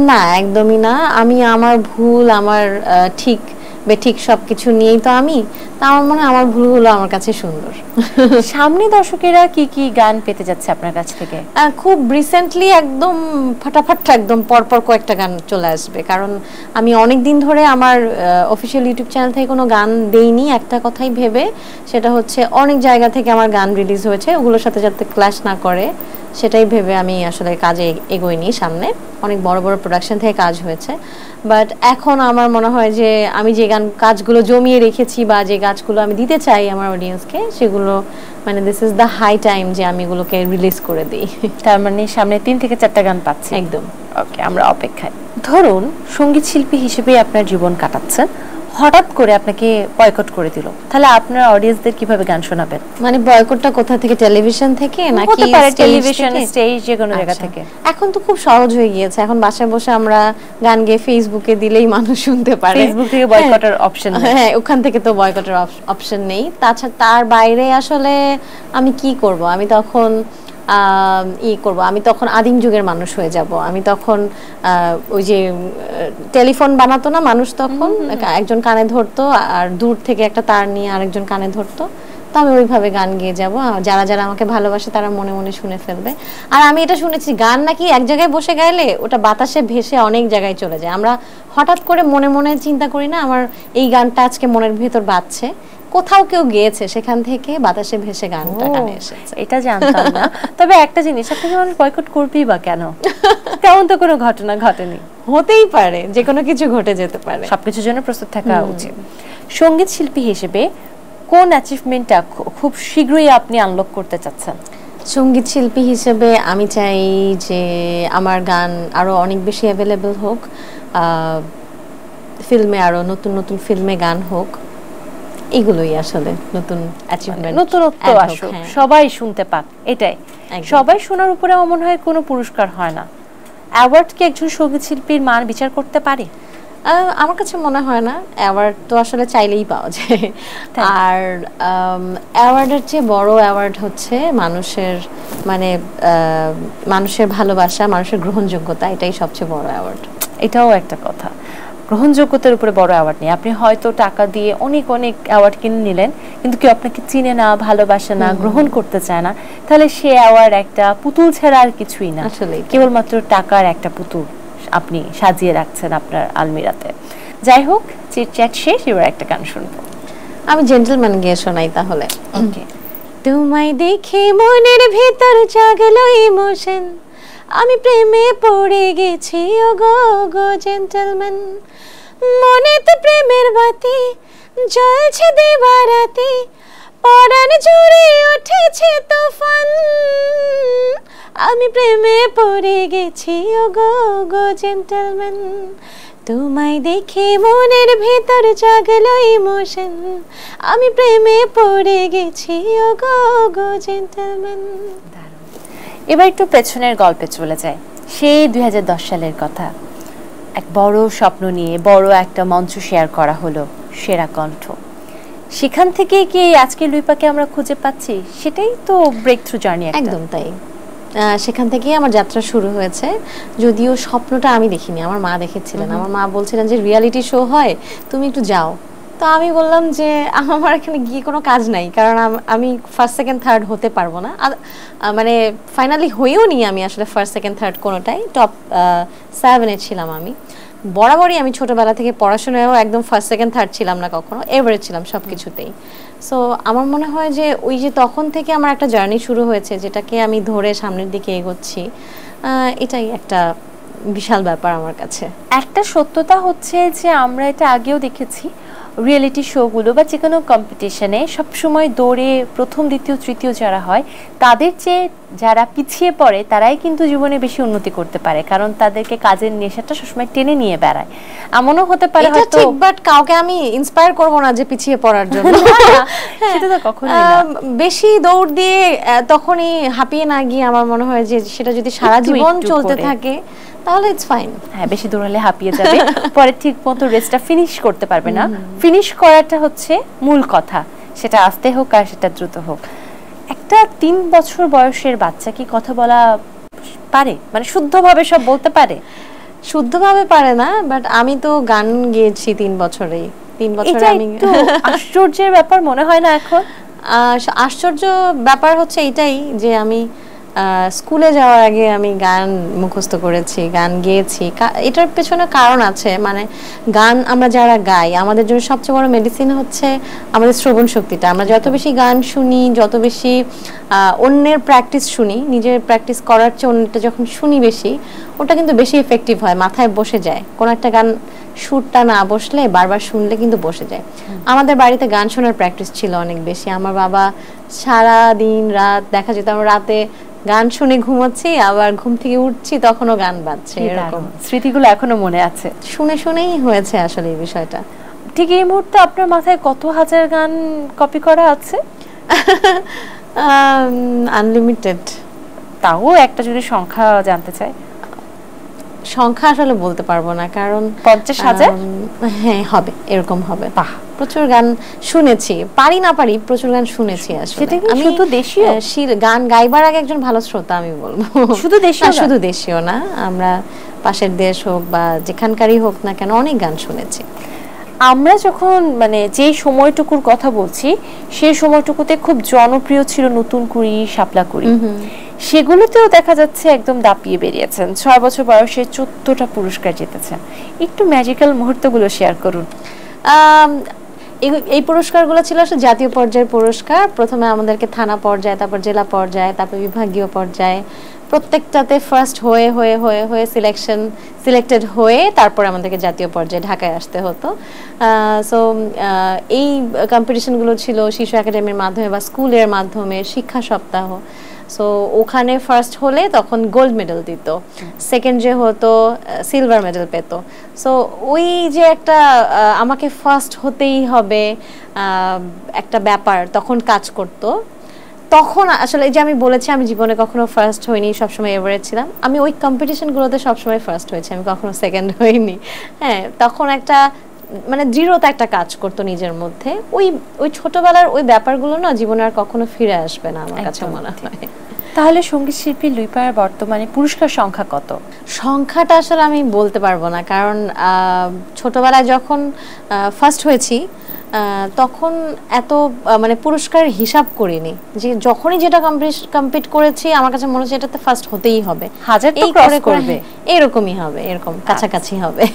না, একদমই না। আমি আমার ভুল, আমার ঠিক বেঠিক সবকিছু নিয়েই তো আমি, তা আমার মনে হয় আমার ভুলগুলো আমার কাছে সুন্দর। সামনে দর্শকেরা কি কি গান পেতে যাচ্ছে আপনার কাছ থেকে? খুব রিসেন্টলি একদম ফাটাফাট একদম পরপর কয়েকটা গান চলে আসবে, কারণ আমি অনেক দিন ধরে আমার অফিসিয়াল ইউটিউব চ্যানেল থেকে কোনো গান দেইনি, একটা কথাই ভেবে, সেটা হচ্ছে অনেক জায়গা থেকে আমার গান রিলিজ হয়েছে, ওগুলোর সাথে যাতে ক্ল্যাশ না করে সেটাই ভেবে আমি আসলে কাজে এগোইনি সামনে। অনেক বড় বড় প্রোডাকশন থেকে কাজ হয়েছে, বাট এখন আমার মনে হয় যে আমি যে কাজগুলো জমিয়ে রেখেছি বা যে কাজগুলো আমি দিতে চাই আমার অডিয়েন্সকে, সেগুলো মানে this is the high time যে আমি এগুলোকে রিলিজ করে দিই। তার মানে সামনে 3 থেকে 4টা গান পাচ্ছি। একদম। ওকে, আমরা অপেক্ষায়। ধরুন সঙ্গীত শিল্পী হিসেবে আপনার জীবন কাটাচ্ছেন, হঠাৎ করে আপনাকে বয়কট করে দিল, তাহলে আপনার অডিয়েন্সদের কিভাবে গান শোনাবেন? মানে বয়কটটা কোথা থেকে, টেলিভিশন থেকে নাকি টেলিভিশন, স্টেজ, যে কোনো জায়গা থেকে? এখন তো খুব সহজ হয়ে গিয়েছে, এখন বাসায় বসে আমরা গান গেয়ে ফেসবুকে দিলেই মানুষ শুনতে পারে। ফেসবুক থেকে বয়কটের অপশন নেই। হ্যাঁ, ওখান থেকে তো বয়কটের অপশন নেই। তাছাড়া তার বাইরে আসলে আমি কি করব? আমি তখন আমি তখন আদিম যুগের মানুষ হয়ে যাব। আমি তখন ওই যে টেলিফোন বানাতো না মানুষ, তখন একজন কানে ধরতো আর দূর থেকে একটা তার নিয়ে আরেকজন কানে ধরতো, তো আমি ওইভাবে গান গেয়ে যাব, যারা যারা আমাকে ভালোবাসে তারা মনে মনে শুনে ফেলবে। আর আমি এটা শুনেছি, গান নাকি এক জায়গায় বসে গাইলে ওটা বাতাসে ভেসে অনেক জায়গায় চলে যায়। আমরা হঠাৎ করে মনে মনে চিন্তা করি না, আমার এই গানটা আজকে মনের ভেতর বাজছে, কোথাও কেউ গেয়েছে, সেখান থেকে বাতাসে ভেসে গানটা কানে এসেছে। এটা জানতাম না। তবে একটা জিনিস, আপনাকে মানুষ বয়কট করবেই বা কেন? তেমন তো কোনো ঘটনা ঘটেনি। হতেই পারে, যে কোনো কিছু ঘটে যেতে পারে, সবকিছুর জন্য প্রস্তুত থাকা উচিত। সঙ্গীত শিল্পী হিসেবে কোন অ্যাচিভমেন্টটা খুব শীঘ্রই আপনি আনলক করতে চাচ্ছেন? সঙ্গীত শিল্পী হিসেবে আমি চাই যে আমার গান আরো অনেক বেশি অ্যাভেলেবল হোক, ফিল্মে আরো নতুন নতুন ফিল্মে গান হোক, এগুলোই আসলে নতুন অ্যাচিভমেন্ট, নতুনত্ব আসুক, সবাই শুনতে পাক, এটাই। সবাই শোনার উপরে আমার মনে হয় কোনো পুরস্কার হয় না। অ্যাওয়ার্ড কি একজন সঙ্গীত শিল্পীর মান বিচার করতে পারে? আমার কাছে মনে হয় না। অ্যাওয়ার্ড তো আসলে চাইলেই পাওয়া যায়, আর অ্যাওয়ার্ডের চেয়ে বড় অ্যাওয়ার্ড হচ্ছে মানুষের মানে মানুষের ভালোবাসা, মানুষের গ্রহণযোগ্যতা, এটাই সবচেয়ে বড় অ্যাওয়ার্ড। এটাও একটা কথা, গ্রহণযোগ্যতার উপরে বড় অ্যাওয়ার্ড নেই। আপনি হয়তো টাকা দিয়ে অনেক অনেক অ্যাওয়ার্ড কিনে নিলেন, কিন্তু কেউ আপনাকে চিনে না, ভালোবাসে না, গ্রহণ করতে চায় না, তাহলে সে অ্যাওয়ার্ড একটা পুতুল ছাড়া আর কিছুই না, কেবলমাত্র টাকার একটা পুতুল আপনি সাজিয়ে রাখছেন আপনার আলমিরাতে। যাই হোক, চিটচ্যাট শেষ, এবার একটা গান শুনবো। আমি জেন্টলম্যান গিয়ে শোনাই তাহলে। ওকে। তোমায় দেখে মনের ভিতর জাগলো ইমোশন, আমি প্রেমে পড়ে গেছি ওগো গো জেন্টলম্যান, মনেতে প্রেমের বাতি জ্বলছে দিবারাতি, পরাণ জুড়ে উঠেছে তুফান, আমি প্রেমে পড়ে গেছি ওগো গো জেন্টলম্যান, তোমায় দেখে মনের ভিতর জাগলো ইমোশন, আমি প্রেমে পড়ে গেছি ওগো গো জেন্টলম্যান। এবার একটু পেছনের গল্পে চলে যায়, সেই 2010 সালের কথা। এক বড় স্বপ্ন নিয়ে বড় একটা মঞ্চ শেয়ার করা হলো, সেরা কণ্ঠ। সেখান থেকে কি আজকে লুইপাকে আমরা খুঁজে পাচ্ছি? সেটাই তো ব্রেক থ্রু জার্নি। একদম তাই, সেখান থেকেই আমার যাত্রা শুরু হয়েছে। যদিও স্বপ্নটা আমি দেখিনি, আমার মা দেখেছিলেন। আমার মা বলছিলেন যে রিয়ালিটি শো হয়, তুমি একটু যাও। তো আমি বললাম যে আমার এখানে গিয়ে কোনো কাজ নাই, কারণ আমি ফার্স্ট সেকেন্ড থার্ড হতে পারবো না। মানে ফাইনালি হয়েও নি আমি আসলে ফার্স্ট সেকেন্ড থার্ড কোনোটাই, টপ 7-এ ছিলাম আমি। বরাবরই আমি ছোটবেলা থেকে পড়াশোনায়ও একদম ফার্স্ট সেকেন্ড থার্ড ছিলাম না, কখনো এভারেজ ছিলাম সব কিছুতেই। সো আমার মনে হয় যে ওই যে তখন থেকে আমার একটা জার্নি শুরু হয়েছে, যেটাকে আমি ধরে সামনের দিকে এগোচ্ছি, এটাই একটা বিশাল ব্যাপার আমার কাছে। একটা সত্যতা হচ্ছে যে আমরা এটা আগেও দেখেছি, রিয়েলিটি শোগুলো বা যে কোনো কম্পিটিশনে সবসময় দৌড়ে প্রথম দ্বিতীয় তৃতীয় যারা হয়, তাদের চেয়ে যারা পিছিয়ে পড়ে তারাই কিন্তু জীবনে বেশি উন্নতি করতে পারে, কারণ তাদেরকে কাজের নেশাটা সবসময় টেনে নিয়ে বেড়ায়। এমনও হতে পারে হয়তো, বাট কাউকে আমি ইন্সপায়ার করব না যে পিছিয়ে পড়ার জন্য, সেটা তো কখনোই না। বেশি দৌড় দিয়ে তখনই হাঁপিয়ে না গিয়ে আমার মনে হয় যে সেটা যদি সারা জীবন চলতে থাকে তাহলে ইটস ফাইন। হ্যাঁ, বেশি দৌড়ালে হাঁপিয়ে যাবে, পরে ঠিক মতো রেসটা ফিনিশ করতে পারবে না। ফিনিশ করাটা হচ্ছে মূল কথা, সেটা আস্তে হোক আর সেটা দ্রুত হোক। একটা 3 বছর বয়সের বাচ্চা কি কথা বলা পারে, মানে শুদ্ধভাবে সব বলতে পারে? শুদ্ধভাবে পারে না, বাট আমি তো গান গেয়েছি 3 বছরেই। 3 বছরে আমি আশ্চর্যের ব্যাপার মনে হয় না এখন? আশ্চর্য ব্যাপার হচ্ছে এটাই যে আমি স্কুলে যাওয়ার আগে আমি গান মুখস্থ করেছি, গান গেয়েছি। এটার পেছনে কারণ আছে, মানে গান আমরা যারা গাই, আমাদের জন্য সবচেয়ে বড় মেডিসিন হচ্ছে আমাদের শ্রবণ শক্তিটা। আমরা যত বেশি গান শুনি, যত বেশি অন্যের প্র্যাকটিস শুনি, নিজের প্র্যাকটিস করার চেয়ে অন্যটা যখন শুনি বেশি, ওটা কিন্তু বেশি এফেক্টিভ হয়, মাথায় বসে যায়। কোনো একটা গান সুরটা না বসলে বারবার শুনলে কিন্তু বসে যায়। আমাদের বাড়িতে গান শোনার প্র্যাকটিস ছিল অনেক বেশি। আমার বাবা সারা দিন রাত, দেখা যেত আমরা রাতে গান শুনে ঘুমাচ্ছি, আবার ঘুম থেকে উঠছি তখনও গান বাজছে। এরকম স্মৃতিগুলো এখনো মনে আছে, শুনে শুনেই হয়েছে আসলে এই বিষয়টা। ঠিক এই মুহূর্তে আপনার মাথায় কত হাজার গান কপি করা আছে? আনলিমিটেড। তাও একটা যদি সংখ্যা জানতে চাই? সংখ্যা আসলে বলতে পারবো না, কারণ 50,000? হ্যাঁ, হবে, এরকম হবে। প্রচুর গান শুনেছি, পারি না পারি, প্রচুর গান শুনেছি আসলে। আমি শুধু দেশীয় গান গাইবার আগে একজন ভালো শ্রোতা আমি বলবো। শুধু দেশীয়? শুধু দেশীয় না, আমরা পাশের দেশ হোক বা যেখানকারই হোক না কেন অনেক গান শুনেছি। আমরা যখন মানে যে সময়টুকুর কথা বলছি, সেই সময়টুকুতে খুব জনপ্রিয় ছিল নতুন কুড়ি, শাপলা কুড়ি। সেগুলোতেও দেখা যাচ্ছে একদম দাপিয়ে বেরিয়েছেন। 6 বছর বয়সে 14টা পুরস্কার জিতেছেন। একটু ম্যাজিক্যাল মুহূর্তগুলো শেয়ার করুন। এই পুরস্কারগুলো ছিল আসলে জাতীয় পর্যায়ের পুরস্কার। প্রথমে আমাদেরকে থানা পর্যায়ে, তারপর জেলা পর্যায়ে, তারপর বিভাগীয় পর্যায়ে, প্রত্যেকটাতে ফার্স্ট হয়ে সিলেক্টেড হয়ে তারপর আমাদেরকে জাতীয় পর্যায়ে ঢাকায় আসতে হতো। সো এই কম্পিটিশনগুলো ছিল শিশু একাডেমির মাধ্যমে বা স্কুলের মাধ্যমে, শিক্ষা সপ্তাহ। সো ওখানে ফার্স্ট হলে তখন গোল্ড মেডেল দিত, সেকেন্ড যে হতো সিলভার মেডেল পেত। সো ওই যে একটা আমাকে ফার্স্ট হতেই হবে একটা ব্যাপার তখন কাজ করতো। তখন আসলে যে আমি বলেছি আমি জীবনে কখনো ফার্স্ট হইনি, সবসময় এভারেজ ছিলাম। আমি ওই কম্পিটিশনগুলোতে সবসময় ফার্স্ট হয়েছি, আমি কখনো সেকেন্ড হইনি। হ্যাঁ, তখন একটা মানে দৃঢ়তা একটা কাজ করতো নিজের মধ্যে। ওই ছোটবেলার ওই ব্যাপারগুলো না জীবনে আর কখনো ফিরে আসবে না আমার কাছে মনে হয়। তাহলে সঙ্গীত শিল্পী লুইপার বর্তমানে পুরস্কার সংখ্যা কত? সংখ্যাটা আসলে আমি বলতে পারবো না, কারণ ছোটবেলায় যখন ফার্স্ট হয়েছি তখন এত মানে পুরস্কারের হিসাব করিনি, যে যখনই যেটা কমপ্লিট করেছি আমার কাছে মনে হচ্ছে এটাতে ফার্স্ট হতেই হবে, হাজার তো ক্রস করবে, এরকমই হবে, এরকম কাছাকাছি হবে।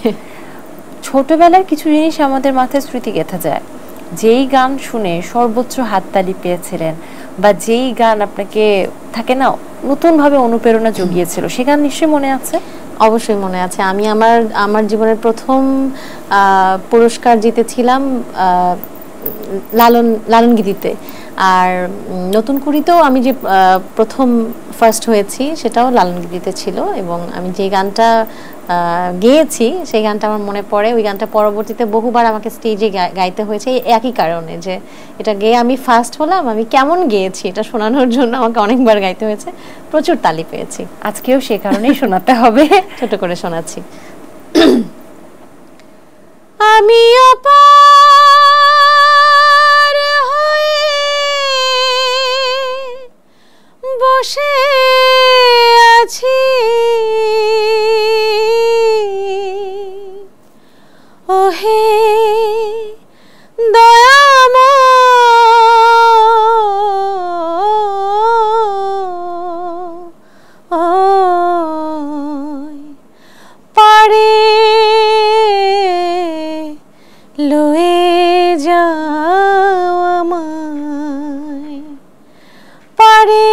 ছোটবেলার কিছু জিনিস আমাদের মাথায় স্মৃতি গেঁথে যায়। যেই গান শুনে সর্বোচ্চ হাততালি পেয়েছিলেন বা যেই গান আপনাকে থাকে না নতুনভাবে অনুপ্রেরণা জুগিয়েছিল, সে গান নিশ্চয়ই মনে আছে? অবশ্যই মনে আছে। আমি আমার জীবনের প্রথম পুরস্কার জিতেছিলাম লালন গীতিতে। আর নতুন কুড়িতেও আমি যে প্রথম ফার্স্ট হয়েছি সেটাও লালন গীতিতে ছিল। এবং আমি যে গানটা গেয়েছি সেই গানটা আমার মনে পড়ে। ওই গানটা পরবর্তীতে বহুবার আমাকে স্টেজে গাইতে হয়েছে এই একই কারণে, যে এটা গেয়ে আমি ফার্স্ট হলাম, আমি কেমন গেয়েছি এটা শোনানোর জন্য আমাকে অনেকবার গাইতে হয়েছে, প্রচুর তালি পেয়েছি। আজকেও সে কারণেই শোনাতে হবে, ছোট করে শোনাচ্ছি। আমিও পার হয়ে বসে আছি, ওহে দয়াময়, পারে লয়ে যাও আমায়, পারে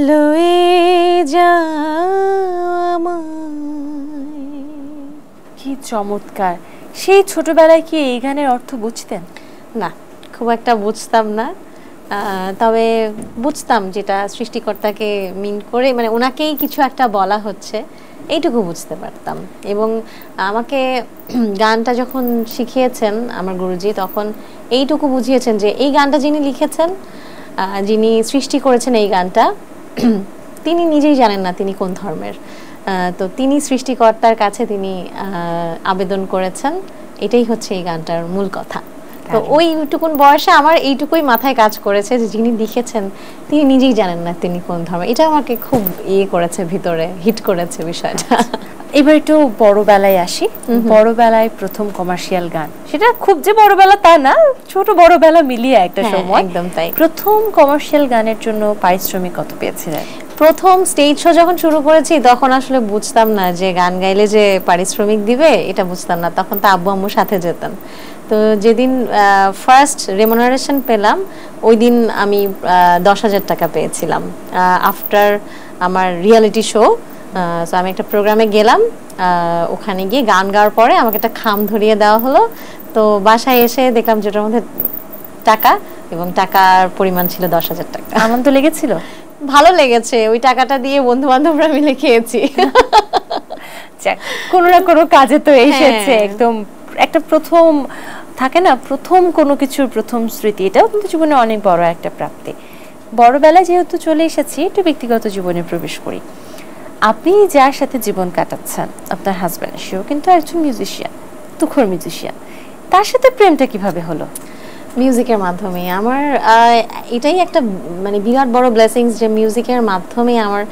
লয়ে যাও আমায়। কি চমৎকার! সেই ছোটবেলায় কি এই গানের অর্থ বুঝতেন? না, খুব একটা বুঝতাম না, তবে বুঝতাম যেটা সৃষ্টিকর্তাকে মিন করে, মানে ওনাকেই কিছু একটা বলা হচ্ছে, এইটুকু বুঝতে পারতাম। এবং আমাকে গানটা যখন শিখিয়েছেন আমার গুরুজি, তখন এইটুকু বুঝিয়েছেন যে এই গানটা যিনি লিখেছেন, যিনি সৃষ্টি করেছেন এই গানটা, তিনি নিজেই জানেন না তিনি কোন ধর্মের। তো তিনি সৃষ্টিকর্তার কাছে তিনি আবেদন করেছেন, এটাই হচ্ছে এই গানটার মূল কথা। তো ওইটুকুন বয়সে আমার এইটুকুই মাথায় কাজ করেছে যে যিনি লিখেছেন তিনি নিজেই জানেন না তিনি কোন ধর্মের। এটা আমাকে খুব করেছে, ভিতরে হিট করেছে বিষয়টা। এবার একটু বড়বেলায় আসি। বড়বেলায় প্রথম কমার্শিয়াল গান, সেটা খুব যে বড়বেলা তা না, ছোট বড়বেলা মিলিয়ে একটা সময়। একদম তাই। প্রথম কমার্শিয়াল গানের জন্য পারিশ্রমিক কত পেয়েছিলেন? প্রথম স্টেজ শো যখন শুরু করেছি তখন আসলে বুঝতাম না যে গান গাইলে যে পারিশ্রমিক দিবে, এটা বুঝতাম না। তখন তো আব্বু আম্মুর সাথে যেতাম। তো যেদিন ফার্স্ট রেমুনারেশন পেলাম ওই দিন আমি 10,000 টাকা পেয়েছিলাম আফটার আমার রিয়েলিটি শো। সো আমি একটা প্রোগ্রামে গেলাম, ওখানে গিয়ে গান গাওয়ার পরে আমাকে একটা খাম ধরিয়ে দেওয়া হলো। তো বাসায় এসে দেখলাম যেটার মধ্যে টাকা, এবং টাকার পরিমাণ ছিল 10,000 টাকা। আনন্দ লেগেছিল? ভালো লেগেছে। ওই টাকাটা দিয়ে বন্ধু বান্ধবরা মিলে খেয়েছি। কোনো না কোনো কাজে তো এসেছে। একদম একটা প্রথম থাকে না, প্রথম কোনো কিছুর প্রথম স্মৃতি, এটাও কিন্তু জীবনে অনেক বড় একটা প্রাপ্তি। বড়বেলায় যেহেতু চলে এসেছি, একটু ব্যক্তিগত জীবনে প্রবেশ করি। আপনি যার সাথে জীবন কাটাচ্ছেন, আপনার হাজব্যান্ড, সেও কিন্তু একজন মিউজিশিয়ান, তুখোর মিউজিশিয়ান। তার সাথে প্রেমটা কিভাবে হলো? মিউজিকের মাধ্যমে। আমার এটাই একটা মানে বিরাট বড় ব্লেসিংস যে মিউজিকের মাধ্যমে আমার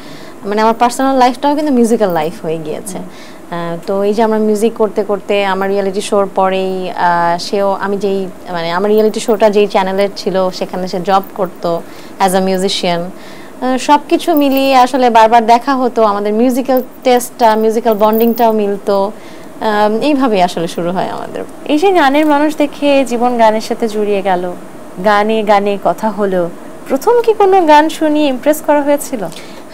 মানে আমার পার্সোনাল লাইফটাও কিন্তু মিউজিক্যাল লাইফ হয়ে গিয়েছে। তো এই যে আমরা মিউজিক করতে করতে আমার রিয়েলিটি শোর পরেই সেও, আমি যেই মানে আমার রিয়েলিটি শোটা যেই চ্যানেলের ছিল সেখানে সে জব করতো অ্যাজ আ মিউজিশিয়ান। সবকিছু মিলিয়ে আসলে বারবার দেখা হতো, আমাদের মিউজিক্যাল টেস্টটা, মিউজিক্যাল বন্ডিংটাও মিলতো। এইভাবেই আসলে শুরু হয় আমাদের। এই যে গানের মানুষ দেখে জীবন গানের সাথে জড়িয়ে গেল, গানে গানে কথা হলো, প্রথম কি কোনো গান শুনিয়ে ইমপ্রেস করা হয়েছিল?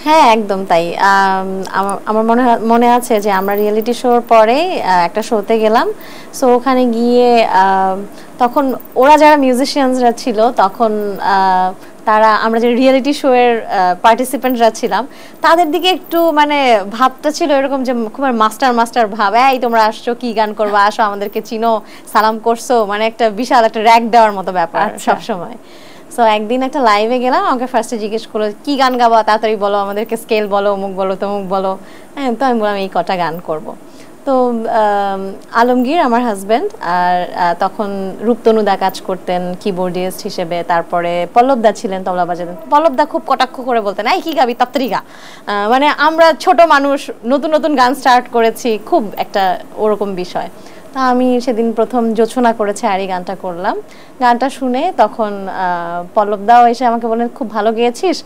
হ্যাঁ, একদম তাই। আমার মনে আছে যে আমরা রিয়েলিটি শোর পরে একটা শোতে গেলাম। সো ওখানে গিয়ে তখন ওরা যারা মিউজিশিয়ানসরা ছিল তখন তারা, আমরা যে রিয়েলিটি শো এর পার্টিসিপেন্টরা ছিলাম, তাদের দিকে একটু মানে ভাবটা ছিল এরকম যে খুব মাস্টার মাস্টার ভাব, এই তোমরা আসছো কি গান করবা, আসো আমাদেরকে চিনো, সালাম করছো, মানে একটা বিশাল একটা র্যাক দেওয়ার মতো ব্যাপার সব সময়। সো একদিন একটা লাইভে গেলাম, আমাকে ফার্স্টে জিজ্ঞেস করলো কি গান গাবা, তাড়াতাড়ি বলো, আমাদেরকে স্কেল বলো, অমুক বলো, তমুক বলো। হ্যাঁ, তো আমি বললাম এই কটা গান করব। তো আলমগীর আমার হাজব্যান্ড, আর তখন রূপতনুদা কাজ করতেন কিবোর্ডিস্ট হিসেবে, তারপরে পল্লবদা ছিলেন তবলা বাজাতেন। পল্লবদা খুব কটাক্ষ করে বলতেন এই কি গাবি, তাড়াতাড়ি গা। মানে আমরা ছোট মানুষ, নতুন নতুন গান স্টার্ট করেছি, খুব একটা ওরকম বিষয়। তা আমি সেদিন প্রথম জোছনা করেছে আর এই গানটা করলাম। গানটা শুনে তখন পল্লবদাও এসে আমাকে বলেন খুব ভালো গেয়েছিস।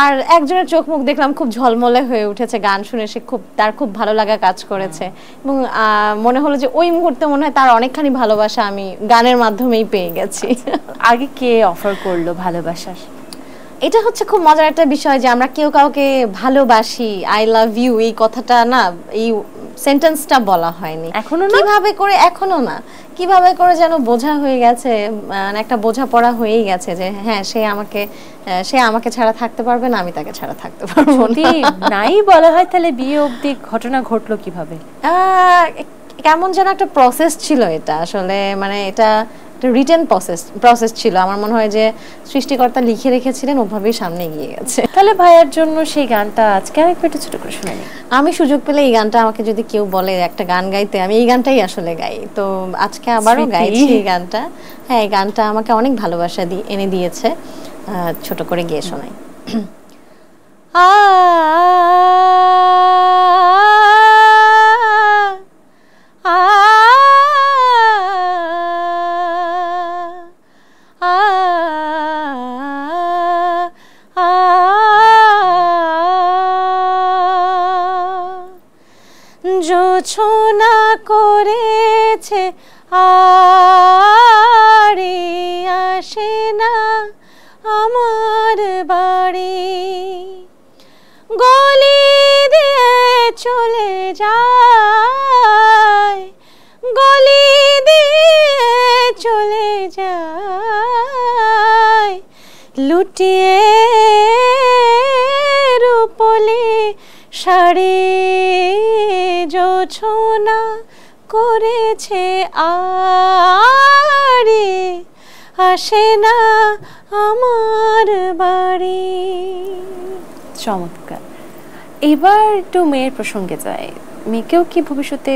আর একজনের চোখ মুখ দেখলাম খুব ঝলমলে হয়ে উঠেছে, গান শুনে সে তার খুব ভালো লাগা কাজ করেছে। এবং মনে হলো যে ওই মুহূর্তে মনে হয় তার অনেকখানি ভালোবাসা আমি গানের মাধ্যমেই পেয়ে গেছি। আগে কে অফার করলো ভালোবাসার? এটা হচ্ছে খুব মজার একটা বিষয় যে আমরা কেউ কাউকে ভালোবাসি, আই লাভ ইউ, এই কথাটা না, এই সেন্টেন্সটা বলা হয়নি এখনো না। কিভাবে করে, এখনো না, কিভাবে করে যেন বোঝা হয়ে গেছে, মানে একটা বোঝাপড়া হয়েই গেছে যে হ্যাঁ সে আমাকে ছাড়া থাকতে পারবে না, আমি তাকে ছাড়া থাকতে পারবো না। যদি নাই বলা হয় তাহলে বিয়ে অবধি ঘটনা ঘটলো কিভাবে? কেমন যেন একটা প্রসেস ছিল এটা আসলে, মানে এটা রিটেন প্রসেস ছিল। আমার মনে হয় যে সৃষ্টিকর্তা লিখে রেখেছিলেন, ওভাবেই সামনে এগিয়ে গেছে। তাহলে ভাইয়ার জন্য সেই গানটা আজকে আরেকটু একটু ছোট করে শুনাই। আমি সুযোগ পেলে এই গানটা, আমাকে যদি কেউ বলে একটা গান গাইতে, আমি এই গানটাই আসলে গাই। তো আজকে আবারও গাইছি এই গানটা। হ্যাঁ, এই গানটা আমাকে অনেক ভালোবাসা এনে দিয়েছে। ছোট করে গিয়ে শোনাই। আ জোছনা করেছে আরে আসে না আমার বাড়ি, গলি দিয়ে চলে যায়, গলি দিয়ে চলে যায়, লুটিয়ে রূপলি শাড়ি জোছনা করেছে আরে আসে না আমার বাড়ি। চমৎকার। এবার একটু মেয়ের প্রসঙ্গে যাই। মেয়েকেও কি ভবিষ্যতে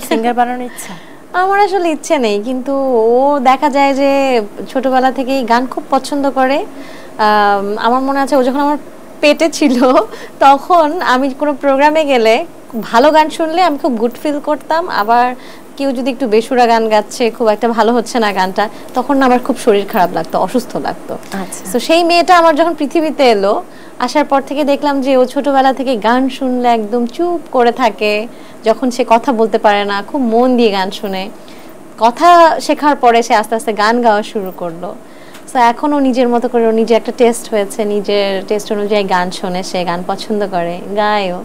সিঙ্গার বানানোর ইচ্ছা? আমার আসলে ইচ্ছে নেই, কিন্তু ও দেখা যায় যে ছোটবেলা থেকেই গান খুব পছন্দ করে। আমার মনে আছে ও যখন আমার পেটে ছিল তখন আমি কোনো প্রোগ্রামে গেলে ভালো গান শুনলে আমি খুব গুড ফিল করতাম, আবার কেউ যদি একটু বেসুরা গান গাচ্ছে, খুব একটা ভালো হচ্ছে না গানটা, তখন আমার খুব শরীর খারাপ লাগতো, অসুস্থ লাগতো। তো সেই মেয়েটা আমার যখন পৃথিবীতে এলো, আসার পর থেকে দেখলাম যে ও ছোটবেলা থেকে গান শুনলে একদম চুপ করে থাকে, যখন সে কথা বলতে পারে না খুব মন দিয়ে গান শুনে, কথা শেখার পরে সে আস্তে আস্তে গান গাওয়া শুরু করলো। সো এখনও নিজের মতো করে ওর নিজে একটা টেস্ট হয়েছে, নিজের টেস্ট অনুযায়ী গান শোনে, সে গান পছন্দ করে, গায়ও।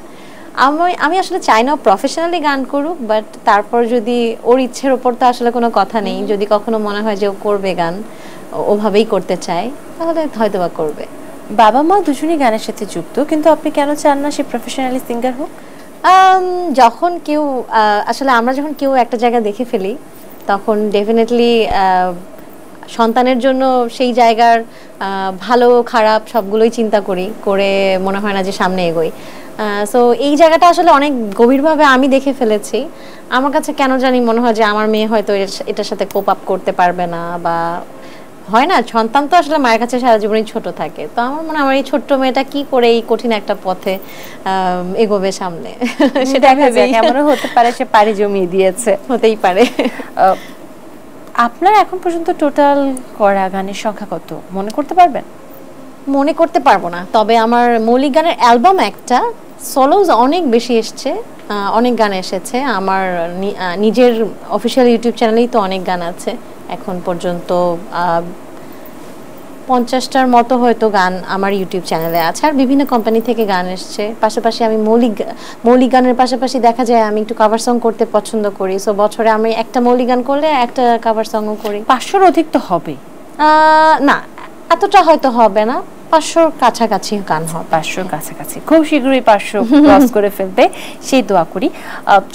আমি আসলে চাই না প্রফেশনালি গান করুক, বাট তারপর যদি ওর ইচ্ছের ওপর তো আসলে কোনো কথা নেই, যদি কখনো মনে হয় যে ও করবে গান, ওভাবেই করতে চায়, তাহলে হয়তো বা করবে। বাবা মা দুজনেই গানের সাথে যুক্ত, কিন্তু আপনি কেন চান না সে প্রফেশনালি সিঙ্গার হোক? যখন কেউ আসলে আমরা যখন কেউ একটা জায়গা দেখে ফেলি, তখন ডেফিনেটলি সন্তানের জন্য সেই জায়গার ভালো খারাপ সবগুলোই চিন্তা করে মনে হয় না যে সামনে এগোই। সো এই জায়গাটা আসলে অনেক গভীরভাবে আমি দেখে ফেলেছি। আমার কাছে কেন জানি মনে হয় যে আমার মেয়ে হয়তো এটার সাথে কোপ আপ করতে পারবে না, বা হয় না, সন্তান তো আসলে মায়ের কাছে সারা জীবনই ছোট থাকে। তো আমার মনে হয় আমার এই ছোট্ট মেয়েটা কি করে এই কঠিন একটা পথে এগোবে সামনে, সেটা কেমন হতে পারে, সে পাড়ি জমিয়ে দিয়েছে, হতেই পারে। আপনার এখন পর্যন্ত টোটাল করা গানের সংখ্যা কত মনে করতে পারবেন? মনে করতে পারবো না, তবে আমার মৌলিক গানের অ্যালবাম একটা, সোলোজ অনেক বেশি এসছে, অনেক গান এসেছে আমার নিজের অফিসিয়াল ইউটিউব চ্যানেলেই তো অনেক গান আছে এখন পর্যন্ত, 50টার মতো হয়তো গান আমার ইউটিউব চ্যানেলে আছে, আর বিভিন্ন কোম্পানি থেকে গান এসছে। পাশাপাশি আমি মৌলিক গানের পাশাপাশি দেখা যায় আমি একটু কভার সং করতে পছন্দ করি, সো বছরে আমি একটা মৌলিক গান করলে একটা কভার সংও করি। 500-র অধিক তো হবে না, এতটা হয়তো হবে না, 500-র কাছাকাছি গান হবে। 500-র কাছাকাছি, খুব শীঘ্রই 500 ক্রস করে ফেলবে সেই দোয়া করি।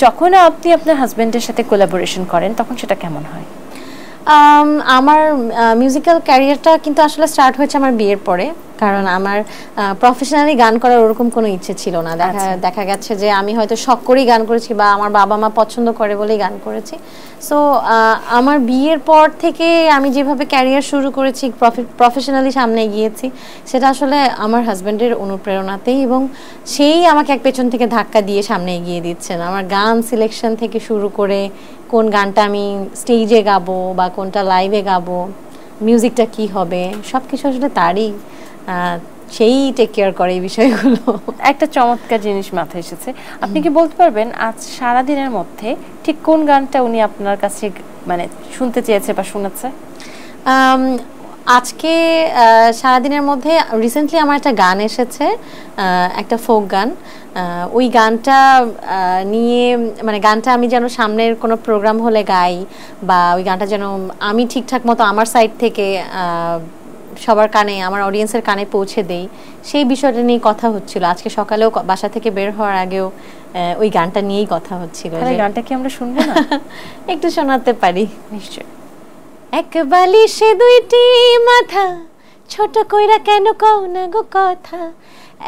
যখন আপনি আপনার হাজবেন্ডের সাথে কোলাবোরেশন করেন তখন সেটা কেমন হয়? আমার মিউজিক্যাল ক্যারিয়ারটা কিন্তু আসলে স্টার্ট হয়েছে আমার বিয়ের পরে, কারণ আমার প্রফেশনালি গান করার ওরকম কোনো ইচ্ছে ছিল না। দেখা গেছে যে আমি হয়তো শখ করেই গান করেছি বা আমার বাবা মা পছন্দ করে বলেই গান করেছি। সো আমার বিয়ের পর থেকে আমি যেভাবে ক্যারিয়ার শুরু করেছি, প্রফেশনালি সামনে গিয়েছি, সেটা আসলে আমার হাজব্যান্ডের অনুপ্রেরণাতেই, এবং সেই আমাকে এক পেছন থেকে ধাক্কা দিয়ে সামনে এগিয়ে দিচ্ছেন। আমার গান সিলেকশন থেকে শুরু করে কোন গানটা আমি স্টেজে গাবো বা কোনটা লাইভে গাবো, মিউজিকটা কি হবে, সব কিছু আসলে তারই, সেই টেক কেয়ার করে এই বিষয়গুলো। একটা চমৎকার জিনিস মাথায় এসেছে, আপনি কি বলতে পারবেন আজ সারাদিনের মধ্যে ঠিক কোন গানটা উনি আপনার কাছে মানে শুনতে চেয়েছে বা শোনাচ্ছে? আজকে সারাদিনের মধ্যে রিসেন্টলি আমার একটা গান এসেছে, একটা ফোক গান, ওই গানটা নিয়ে মানে গানটা আমি যেন সামনের কোনো প্রোগ্রাম হলে গাই, বা ওই গানটা যেন আমি ঠিকঠাক মতো আমার সাইড থেকে সবার কানে, আমার অডিয়েন্সের কানে পৌঁছে দেই, সেই বিষয়টা নিয়ে কথা হচ্ছিল। আজকে সকালেও বাসা থেকে বের হওয়ার আগেও ওই গানটা নিয়েই কথা হচ্ছিল। গানটা কি আমরা শুনবো না? একটু শোনাতে পারি নিশ্চয়। এক বালিশে দুইটি মাথা, ছোট কইরা কেন কও না গো কথা,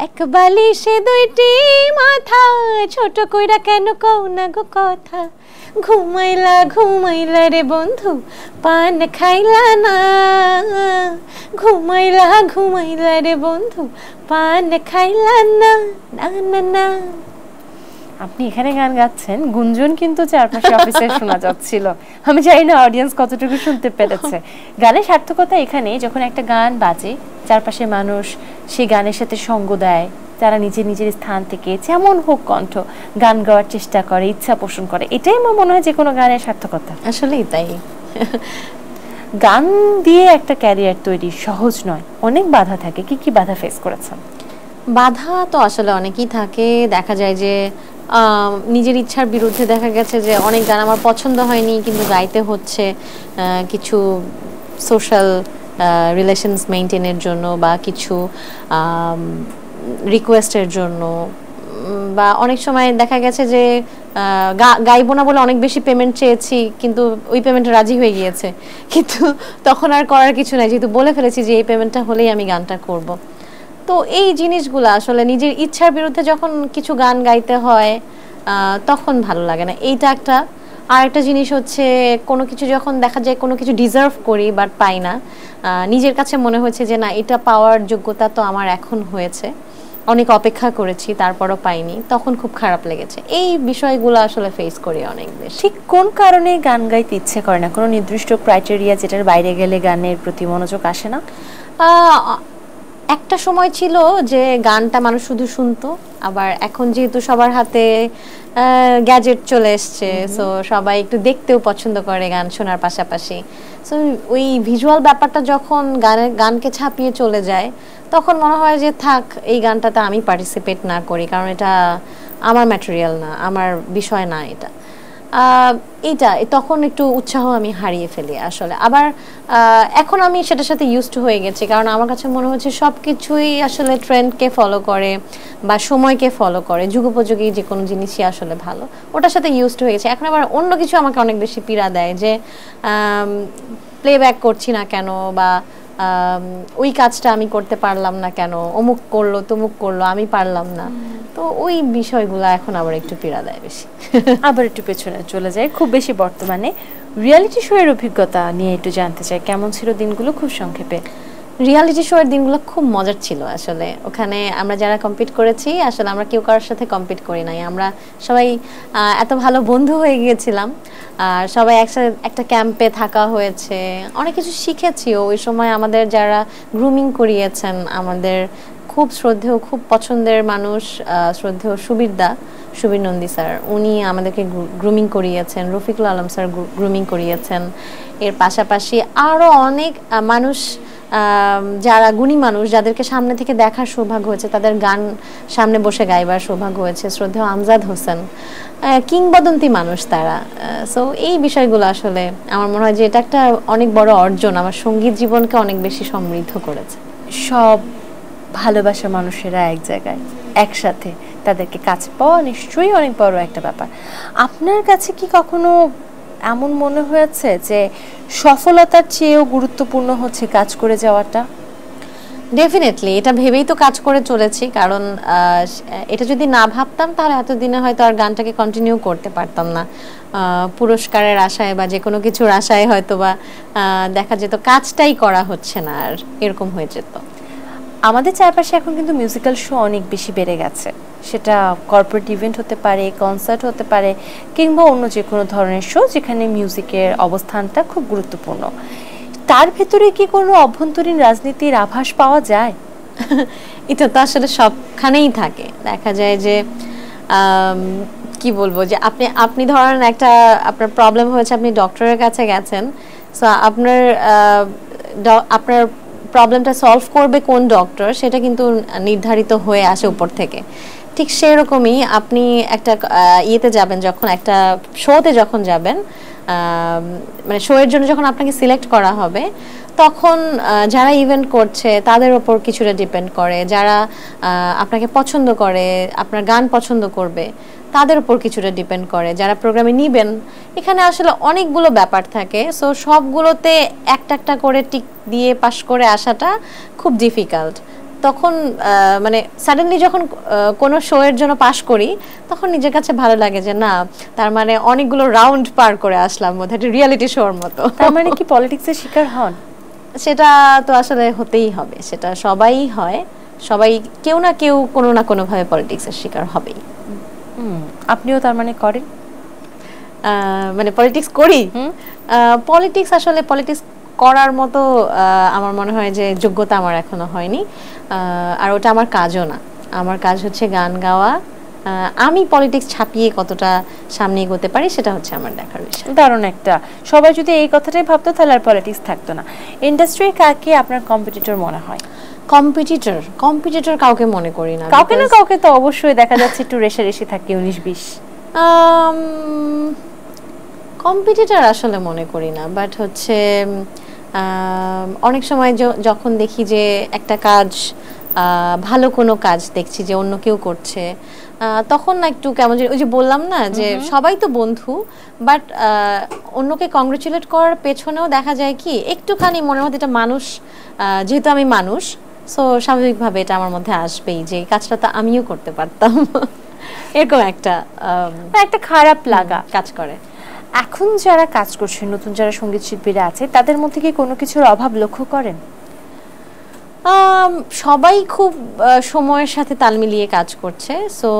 এক বালিশে দুইটি মাথা, ছোট কইরা কেন কও না গো কথা, ঘুমাইলা ঘুমাইলা রে বন্ধু পান খাইলা না, ঘুমাইলা ঘুমাইলা রে বন্ধু পান খাইলা না, না না না। আপনি এখানে গান গাচ্ছেন, গুঞ্জন কিন্তু চারপাশে অফিসে শোনা যাচ্ছিল। আমি জানি না অডিয়েন্স কতটুকু শুনতে পেরেছে। গানের সার্থকতা এখানে, যখন একটা গান বাজে চারপাশে মানুষ সেই গানের সাথে সঙ্গ দেয়, তারা নিজের নিজের স্থান থেকে যেমন হোক কণ্ঠ গান গাওয়ার চেষ্টা করে, ইচ্ছা পোষণ করে, এটাই আমার মনে হয় যে কোনো গানের সার্থকতা। আসলেই তাই। গান দিয়ে একটা ক্যারিয়ার তৈরি সহজ নয়, অনেক বাধা থাকে। কি কি বাধা ফেস করেছেন? বাধা তো আসলে অনেকই থাকে। দেখা যায় যে নিজের ইচ্ছার বিরুদ্ধে দেখা গেছে যে অনেক গান আমার পছন্দ হয়নি, কিন্তু গাইতে হচ্ছে কিছু সোশ্যাল রিলেশনস মেনটেনের জন্য, বা কিছু রিকোয়েস্টের জন্য, বা অনেক সময় দেখা গেছে যে গাইবো না বলে অনেক বেশি পেমেন্ট চেয়েছি, কিন্তু ওই পেমেন্টে রাজি হয়ে গিয়েছে, কিন্তু তখন আর করার কিছু নাই, যেহেতু বলে ফেলেছি যে এই পেমেন্টটা হলেই আমি গানটা করব। তো এই জিনিসগুলো আসলে নিজের ইচ্ছার বিরুদ্ধে যখন কিছু গান গাইতে হয় তখন ভালো লাগে না, এইটা একটা। আর একটা জিনিস হচ্ছে, কোনো কিছু যখন দেখা যায় কোনো কিছু ডিজার্ভ করি বাট পাই না, নিজের কাছে মনে হয়েছে যে না, এটা পাওয়ার যোগ্যতা তো আমার এখন হয়েছে, অনেক অপেক্ষা করেছি তারপরও পাইনি, তখন খুব খারাপ লেগেছে। এই বিষয়গুলো আসলে ফেস করি অনেক বেশি। ঠিক কোন কারণে গান গাইতে ইচ্ছে করে না? কোনো নির্দিষ্ট ক্রাইটেরিয়া যেটার বাইরে গেলে গানের প্রতি মনোযোগ আসে না? একটা সময় ছিল যে গানটা মানুষ শুধু শুনতো, আবার এখন যেহেতু সবার হাতে গ্যাজেট চলে এসছে, সো সবাই একটু দেখতেও পছন্দ করে গান শোনার পাশাপাশি। সো ওই ভিজুয়াল ব্যাপারটা যখন গানকে ছাপিয়ে চলে যায়, তখন মনে হয় যে থাক, এই গানটাতে আমি পার্টিসিপেট না করি, কারণ এটা আমার ম্যাটেরিয়াল না, আমার বিষয় না এটা। এইটা তখন একটু উৎসাহ আমি হারিয়ে ফেলি আসলে। আবার এখন আমি সেটার সাথে ইউজড হয়ে গেছি, কারণ আমার কাছে মনে হচ্ছে সব কিছুই আসলে ট্রেন্ডকে ফলো করে বা সময়কে ফলো করে, যুগোপযোগী যে কোনো জিনিসই আসলে ভালো, ওটার সাথে ইউজড হয়ে গেছে। এখন আবার অন্য কিছু আমাকে অনেক বেশি পীড়া দেয়, যে প্লেব্যাক করছি না কেন, বা ওই কাজটা আমি করতে পারলাম না কেন, অমুক করলো তমুক করলো, আমি পারলাম না। তো ওই বিষয়গুলো এখন আবার একটু পীড়া দেয় বেশি। আবার একটু পেছনে চলে যায়, খুব বেশি বর্তমানে রিয়েলিটি শো এর অভিজ্ঞতা নিয়ে একটু জানতে চাই, কেমন ছিল দিনগুলো খুব সংক্ষেপে? রিয়ালিটি শো এর দিনগুলো খুব মজার ছিল আসলে। ওখানে আমরা যারা কম্পিট করেছি আসলে আমরা কেউ কারোর সাথে কম্পিট করি নাই, আমরা সবাই এত ভালো বন্ধু হয়ে গিয়েছিলাম। আর সবাই একসাথে একটা ক্যাম্পে থাকা হয়েছে, অনেক কিছু শিখেছি। ওই সময় আমাদের যারা গ্রুমিং করিয়েছেন, আমাদের খুব শ্রদ্ধেয় খুব পছন্দের মানুষ শ্রদ্ধেয় সুবীর নন্দী স্যার, উনি আমাদেরকে গ্রুমিং করিয়েছেন। রফিকুল আলম স্যার গ্রুমিং করিয়েছেন। এর পাশাপাশি আরও অনেক মানুষ যারা গুণী মানুষ, যাদেরকে সামনে থেকে দেখার সৌভাগ্য হয়েছে, তাদের গান সামনে বসে গাইবার সৌভাগ্য হয়েছে। শ্রদ্ধেয় আমজাদ হোসেন, কিংবদন্তি মানুষ তারা। সো এই বিষয়গুলো আসলে আমার মনে হয় যে এটা একটা অনেক বড় অর্জন, আমার সঙ্গীত জীবনকে অনেক বেশি সমৃদ্ধ করেছে। সব ভালোবাসার মানুষেরা এক জায়গায় একসাথে, তাদেরকে কাছে পাওয়া নিশ্চয়ই অনেক বড় একটা ব্যাপার। আপনার কাছে কি কখনো এমন মনে হয়েছে যে সফলতার চেয়েও গুরুত্বপূর্ণ হচ্ছে কাজ করে যাওয়াটা? ডেফিনেটলি, এটা ভেবেই তো কাজ করে চলেছি, কারণ এটা যদি না ভাবতাম তাহলে এতদিনে হয়তো আর গানটাকে কন্টিনিউ করতে পারতাম না। পুরস্কারের আশায় বা যে কোনো কিছুর আশায় হয়তো বা দেখা যেত কাজটাই করা হচ্ছে না, আর এরকম হয়ে যেত। আমাদের চারপাশে এখন কিন্তু মিউজিক্যাল শো অনেক বেশি বেড়ে গেছে, সেটা কর্পোরেট ইভেন্ট হতে পারে, কনসার্ট হতে পারে, কিংবা অন্য যে কোনো ধরনের শো যেখানে মিউজিকের অবস্থানটা খুব গুরুত্বপূর্ণ। তার ভেতরে কি কোনো অভ্যন্তরীণ রাজনীতির আভাস পাওয়া যায়? এটা তো আসলে সবখানেই থাকে। দেখা যায় যে কি বলবো, যে আপনি ধরেন একটা আপনার প্রবলেম হয়েছে, আপনি ডক্টরের কাছে গেছেন, সো আপনার প্রবলেমটা সলভ করবে কোন ডক্টর সেটা কিন্তু নির্ধারিত হয়ে আসে উপর থেকে। ঠিক সেরকমই আপনি একটা ইয়েতে যাবেন, যখন একটা শোতে যখন যাবেন, মানে শো এর জন্য যখন আপনাকে সিলেক্ট করা হবে, তখন যারা ইভেন্ট করছে তাদের ওপর কিছুটা ডিপেন্ড করে, যারা আপনাকে পছন্দ করে, আপনার গান পছন্দ করবে তাদের উপর কিছুটা ডিপেন্ড করে, যারা প্রোগ্রামে নিবেন। এখানে আসলে অনেকগুলো ব্যাপার থাকে, সো সবগুলোতে একটা একটা করে টিক দিয়ে পাস করে আসাটা খুব ডিফিকাল্ট। তখন মানে সাডেনলি যখন কোনো শো এর জন্য পাস করি, তখন নিজের কাছে ভালো লাগে যে না, তার মানে অনেকগুলো রাউন্ড পার করে আসলাম, বোধহয় একটা রিয়েলিটি শোর মতো। তার মানে কি পলিটিক্সের শিকার হন? সেটা তো আসলে হতেই হবে, সেটা সবাই হয়, সবাই কেউ না কেউ কোনো না কোনো ভাবে পলিটিক্সের শিকার হবেই। আপনিও তার মানে করেন? মানে পলিটিক্স করি? পলিটিক্স আসলে পলিটিক্স করার মতো আমার মনে হয় যে যোগ্যতা আমার এখনো হয়নি, আর ওটা আমার কাজও না। আমার কাজ হচ্ছে গান গাওয়া। আমি পলিটিক্স ছাপিয়ে কতটা সামনে এগোতে পারি সেটা হচ্ছে আমার দেখার বিষয়। দারুণ একটা, সবাই যদি এই কথাটাই ভাবতো তাহলে আর পলিটিক্স থাকতো না। ইন্ডাস্ট্রি কাকে আপনার কম্পিটিটর মনে হয়? কম্পিটিটর কাউকে মনে করি না। কাউকে না কাউকে তো অবশ্যই দেখা যাচ্ছে একটু রেষারেষি থাকে 19-20। কম্পিটিটর আসলে মনে করি না, বাট হচ্ছে অনেক সময় যখন দেখি যে একটা কাজ, ভালো কোনো কাজ দেখছি যে অন্য কেউ করছে, তখন না একটু কেমন, ওই যে বললাম না যে সবাই তো বন্ধু, বাট অন্যকে কংগ্রেচুলেট করার পেছনেও দেখা যায় কি একটুখানি মনের মধ্যে এটা মানুষ, যেহেতু আমি মানুষ, সো স্বাভাবিকভাবে এটা আমার মধ্যে আসবেই যে এই কাজটা তো আমিও করতে পারতাম, এরকম একটা খারাপ লাগা কাজ করে। এখন যারা কাজ করছে, নতুন যারা সঙ্গীত শিল্পীরা আছে, তাদের মধ্যে কি কোনো কিছুর অভাব লক্ষ্য করেন? সবাই খুব সময়ের সাথে তাল মিলিয়ে কাজ করছে, সো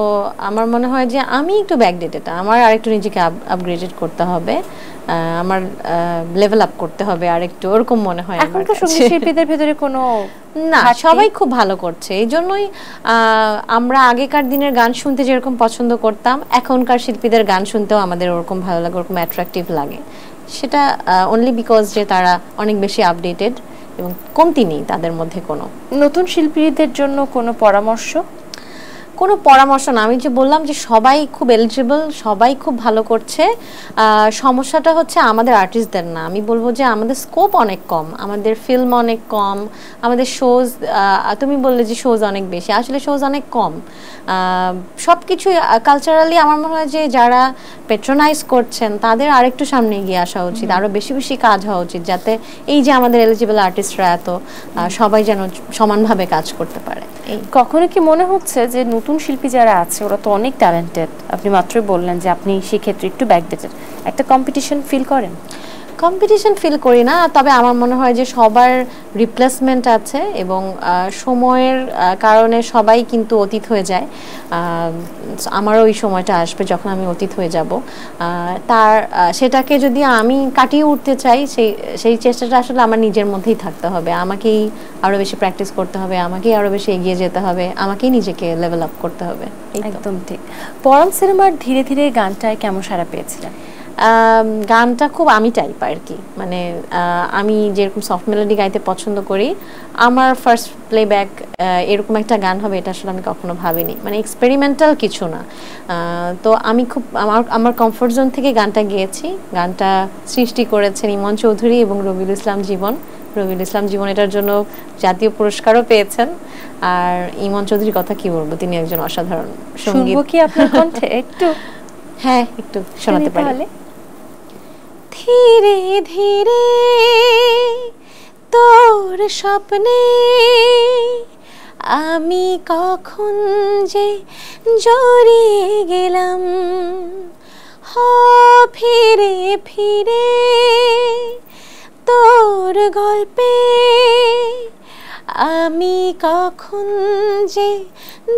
আমার মনে হয় যে আমি একটু ব্যাকডেটেড, আমার আরেকটু নিজেকে আপগ্রেডেড করতে হবে, আমার লেভেল আপ করতে হবে আরেকটু, ওরকম মনে হয়। এখন তো সঙ্গীত শিল্পীদের ভিতরে কোনো না, সবাই খুব ভালো করছে। এই জন্যই আমরা আগেকার দিনের গান শুনতে যেরকম পছন্দ করতাম, এখনকার শিল্পীদের গান শুনতেও আমাদের ওরকম ভালো লাগে, ওরকম অ্যাট্রাকটিভ লাগে। সেটা অনলি বিকজ যে তারা অনেক বেশি আপডেটেড এবং কমতি নেই তাদের মধ্যে কোনো। নতুন শিল্পীদের জন্য কোনো পরামর্শ? কোনো পরামর্শ না, আমি যে বললাম যে সবাই খুব এলিজিবল, সবাই খুব ভালো করছে। সমস্যাটা হচ্ছে আমাদের আর্টিস্টদের না, আমি বলবো যে আমাদের স্কোপ অনেক কম, আমাদের ফিল্ম অনেক কম, আমাদের শোজ, তুমি বললে যে শোজ অনেক বেশি, আসলে শোজ অনেক কম। সব কিছু কালচারালি আমার মনে হয় যে যারা পেট্রোনাইজ করছেন তাদের আরেকটু সামনে এগিয়ে আসা উচিত, আরও বেশি বেশি কাজ হওয়া উচিত, যাতে এই যে আমাদের এলিজিবল আর্টিস্টরা এত, সবাই যেন সমানভাবে কাজ করতে পারে। কখনো কি মনে হচ্ছে যে নতুন শিল্পী যারা আছে ওরা তো অনেক ট্যালেন্টেড, আপনি মাত্রই বললেন যে আপনি সেক্ষেত্রে একটু ব্যাকডেটেড, একটা কম্পিটিশন ফিল করেন? কম্পিটিশন ফিল করি না, তবে আমার মনে হয় যে সবার রিপ্লেসমেন্ট আছে এবং সময়ের কারণে সবাই কিন্তু অতীত হয়ে যায়। আমারও ওই সময়টা আসবে যখন আমি অতীত হয়ে যাব। সেটাকে যদি আমি কাটিয়ে উঠতে চাই, সেই চেষ্টাটা আসলে আমার নিজের মধ্যেই থাকতে হবে। আমাকেই আরও বেশি প্র্যাকটিস করতে হবে, আমাকেই আরও বেশি এগিয়ে যেতে হবে, আমাকেই নিজেকে লেভেল আপ করতে হবে। একদম ঠিক। পরাণ সিনেমার ধীরে ধীরে গানটায় কেমন সাড়া পেয়েছিলেন? গানটা খুব আমি টাইপ আর কি, মানে আমি যেরকম সফট মেলোডি গাইতে পছন্দ করি, আমার ফার্স্ট প্লেব্যাক এরকম একটা গান হবে এটা আসলে আমি কখনো ভাবিনি, মানে এক্সপেরিমেন্টাল কিছু না। তো আমি খুব আমার কমফোর্ট জোন থেকে গানটা গেয়েছি। গানটা সৃষ্টি করেছেন ইমন চৌধুরী এবং রবিউল ইসলাম জীবন। রবিউল ইসলাম জীবন এটার জন্য জাতীয় পুরস্কারও পেয়েছেন। আর ইমন চৌধুরীর কথা কি বলবো, তিনি একজন অসাধারণ সঙ্গীত। শুনবো কি আপনার কণ্ঠে একটু? হ্যাঁ, একটু শোনাতে পারি। ধীরে ধীরে তোর স্বপ্নে আমি কখন যে জড়িয়ে গেলাম, ফিরে ফিরে তোর গল্পে আমি কখন যে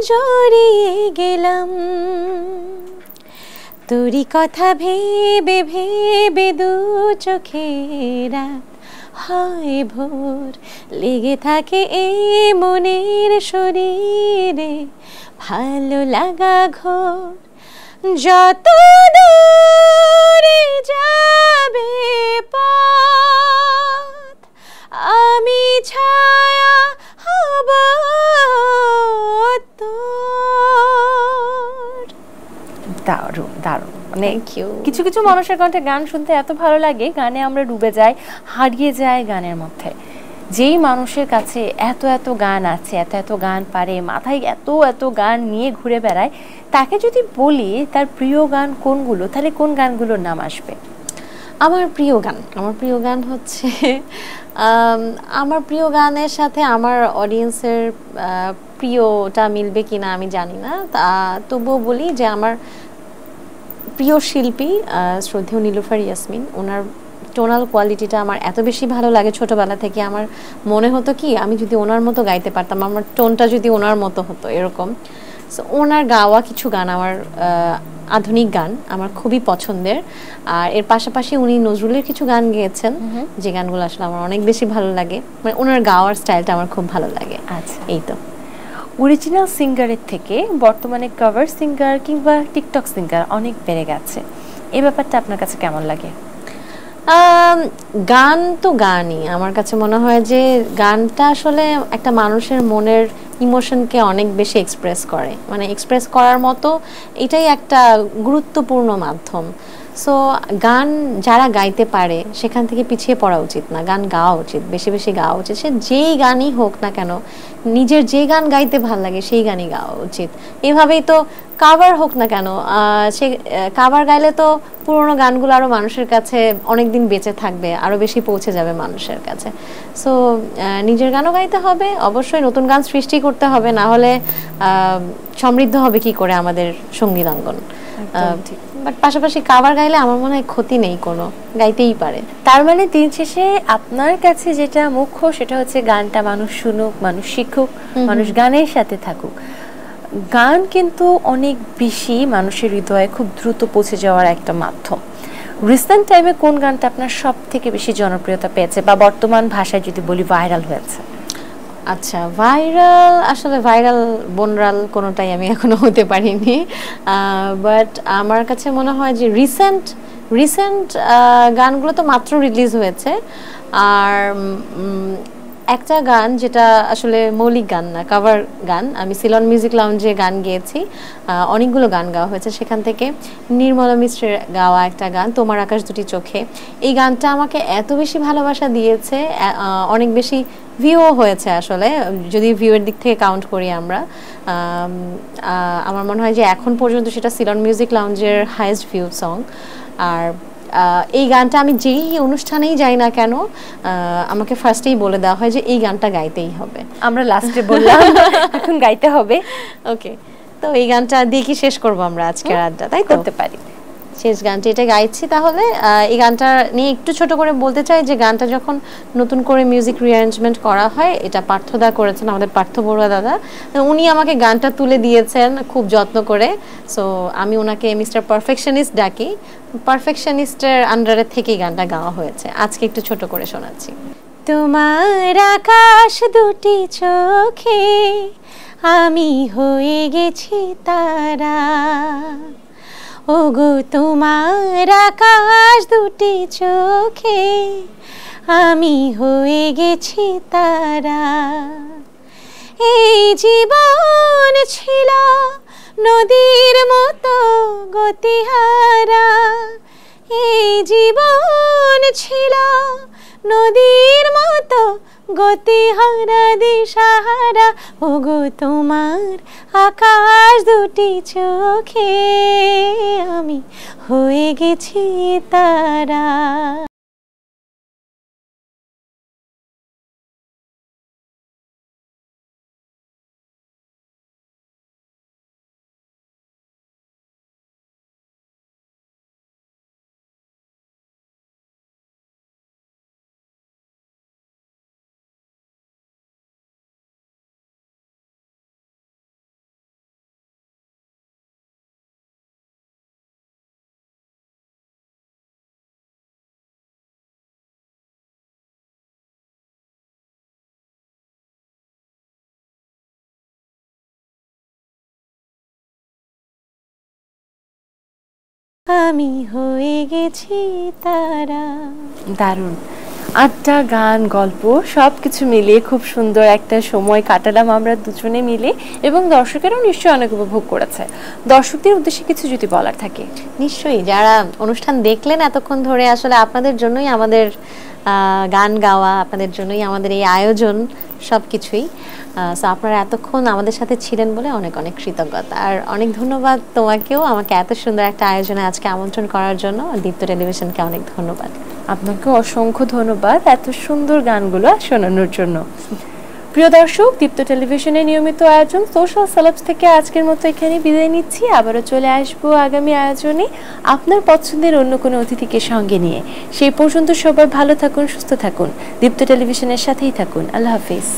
জড়িয়ে গেলাম। তোরই কথা ভেবে ভেবে দু চোখে রাত হয় ভোর, লেগে থাকে এই মনের শরীরে ভালো লাগা ঘোর। যত দূরে যাবে পথ আমি ছায়া হব তোর। দারুণ দারুণ, মানে কিছু কিছু মানুষের কণ্ঠে গান শুনতে এত ভালো লাগে, গানে আমরা ডুবে যাই, হারিয়ে যাই গানের মধ্যে। যেই মানুষের কাছে এত এত গান আছে, এত এত গান পারে, মাথায় এত এত গান নিয়ে ঘুরে বেড়ায়, তাকে যদি বলি তার প্রিয় গান কোনগুলো, তাহলে কোন গানগুলোর নাম আসবে? আমার প্রিয় গান হচ্ছে আমার প্রিয় গানের সাথে আমার অডিয়েন্সের প্রিয়টা মিলবে কিনা আমি জানি না, তবুও বলি যে আমার প্রিয় শিল্পী শ্রদ্ধেয় নীলুফার ইয়াসমিন। ওনার টোনাল কোয়ালিটিটা আমার এত বেশি ভালো লাগে। ছোটবেলা থেকে আমার মনে হতো কি আমি যদি ওনার মতো গাইতে পারতাম, আমার টোনটা যদি ওনার মতো হতো এরকম। সো ওনার গাওয়া কিছু গান আমার আধুনিক গান আমার খুবই পছন্দের। আর এর পাশাপাশি উনি নজরুলের কিছু গান গেয়েছেন, যে গানগুলো আসলে আমার অনেক বেশি ভালো লাগে, মানে ওনার গাওয়ার স্টাইলটা আমার খুব ভালো লাগে। আচ্ছা, এই তো। অরিজিনাল সিঙ্গারের থেকে বর্তমানে কভার সিঙ্গার কিংবা টিকটক সিঙ্গার অনেক বেড়ে গেছে, এই ব্যাপারটা আপনার কাছে কেমন লাগে? গান তো গানই, আমার কাছে মনে হয় যে গানটা আসলে একটা মানুষের মনের ইমোশনকে অনেক বেশি এক্সপ্রেস করে, মানে এক্সপ্রেস করার মতো এটাই একটা গুরুত্বপূর্ণ মাধ্যম। সো গান যারা গাইতে পারে সেখান থেকে পিছিয়ে পড়া উচিত না, গান গাওয়া উচিত, বেশি বেশি গাওয়া উচিত। সে যেই গানই হোক না কেন, নিজের যে গান গাইতে ভাল লাগে সেই গানই গাওয়া উচিত। এভাবেই তো কাভার হোক না কেন, সে কাভার গাইলে তো পুরোনো গানগুলো আরও মানুষের কাছে অনেক দিন বেঁচে থাকবে, আরও বেশি পৌঁছে যাবে মানুষের কাছে। সো নিজের গানও গাইতে হবে, অবশ্যই নতুন গান সৃষ্টি করতে হবে, না হলে সমৃদ্ধ হবে কি করে আমাদের সঙ্গীত অঙ্গন। বাট পাশাপাশি কাভার গাইলে আমার মনে হয় ক্ষতি নেই কোনো, গাইতেই পারে। তার মানে দিন শেষে আপনার কাছে যেটা মুখ্য সেটা হচ্ছে গানটা মানুষ শুনুক, মানুষ শিখুক, মানুষ গানের সাথে থাকুক। গান কিন্তু অনেক বেশি মানুষের হৃদয়ে খুব দ্রুত পৌঁছে যাওয়ার একটা মাধ্যম। রিসেন্ট টাইমে কোন গানটা আপনার সব থেকে বেশি জনপ্রিয়তা পেয়েছে বা বর্তমান ভাষায় যদি বলি ভাইরাল হয়েছে? আচ্ছা, ভাইরাল, আসলে ভাইরাল বনরাল কোনোটাই আমি এখনো হতে পারিনি, বাট আমার কাছে মনে হয় যে রিসেন্ট গানগুলো তো মাত্র রিলিজ হয়েছে। আর একটা গান যেটা আসলে মৌলিক গান না, কাভার গান, আমি সিলন মিউজিক লাউঞ্জে গান গেয়েছি, অনেকগুলো গান গাওয়া হয়েছে, সেখান থেকে নির্মলা মিশ্রের গাওয়া একটা গান তোমার আকাশ দুটি চোখে। এই গানটা আমাকে এত বেশি ভালোবাসা দিয়েছে, অনেক বেশি ভিউও হয়েছে আসলে, যদি ভিউয়ের দিক থেকে কাউন্ট করি আমরা। আমার মনে হয় যে এখন পর্যন্ত সেটা সিলন মিউজিক লাউঞ্জের হাইয়েস্ট ভিউ সং। আর এই গানটা আমি যেই অনুষ্ঠানেই যাই না কেন আমাকে ফার্স্টেই বলে দেওয়া হয় যে এই গানটা গাইতেই হবে। আমরা লাস্টে বললাম এখন গাইতে হবে। ওকে, তো এই গানটা দিয়ে কি শেষ করবো আমরা আজকের আড্ডা? তাই করতে পারি। শেষ গানটি এটা গাইছি। তাহলে এই গানটা নিয়ে একটু ছোট করে বলতে চাই যে গানটা যখন নতুন করে মিউজিক রিঅ্যারেঞ্জমেন্ট করা হয়, এটা পার্থদা করেছেন, আমাদের পার্থ বড়ুয়া দাদা। উনি আমাকে গানটা তুলে দিয়েছেন খুব যত্ন করে। সো আমি ওনাকে মিস্টার পারফেকশনিস্ট ডাকি। পারফেকশনিস্টের আন্ডারে থেকেই গানটা গাওয়া হয়েছে। আজকে একটু ছোট করে শোনাচ্ছি। তোমার আকাশ দুটি চোখে আমি হয়ে গেছি তারা, ওগো তোমার আকাশ দুটি চোখে আমি হয়ে গেছি তারা। এই জীবন ছিল নদীর মতো গতিহারা, এই জীবন ছিল নদীর মতো গতিহারা দিশাহারা, ওগো তোমার আকাশ দুটি চোখে আমি হয়ে গেছি তারা। আমি হয়ে গেছি তারা। দারুণ। আড্ডা, গান, গল্প সব কিছু মিলিয়ে খুব সুন্দর একটা সময় কাটালাম আমরা দুজনে মিলে, এবং দর্শকেরাও নিশ্চয়ই অনেক উপভোগ করেছে। দর্শকদের উদ্দেশ্যে কিছু যদি বলার থাকে। নিশ্চয়ই, যারা অনুষ্ঠান দেখলেন এতক্ষণ ধরে, আসলে আপনাদের জন্যই আমাদের গান গাওয়া, আপনাদের জন্যই আমাদের এই আয়োজন, সব কিছুই। সো আপনারা এতক্ষণ আমাদের সাথে ছিলেন বলে অনেক অনেক কৃতজ্ঞতা, আর অনেক ধন্যবাদ তোমাকেও আমাকে এত সুন্দর একটা আয়োজনে আজকে আমন্ত্রণ করার জন্য। দীপ্ত টেলিভিশনকে অনেক ধন্যবাদ। আপনাকে অসংখ্য ধন্যবাদ এত সুন্দর গানগুলো শোনানোর জন্য। প্রিয় দর্শক, দীপ্ত টেলিভিশনের নিয়মিত আয়োজন সোশ্যাল সেলেবস থেকে আজকের মতো এখানে বিদায় নিচ্ছি। আবারও চলে আসবো আগামী আয়োজনে আপনার পছন্দের অন্য কোনো অতিথিকে সঙ্গে নিয়ে। সেই পর্যন্ত সবাই ভালো থাকুন, সুস্থ থাকুন, দীপ্ত টেলিভিশনের সাথেই থাকুন। আল্লাহ হাফিজ।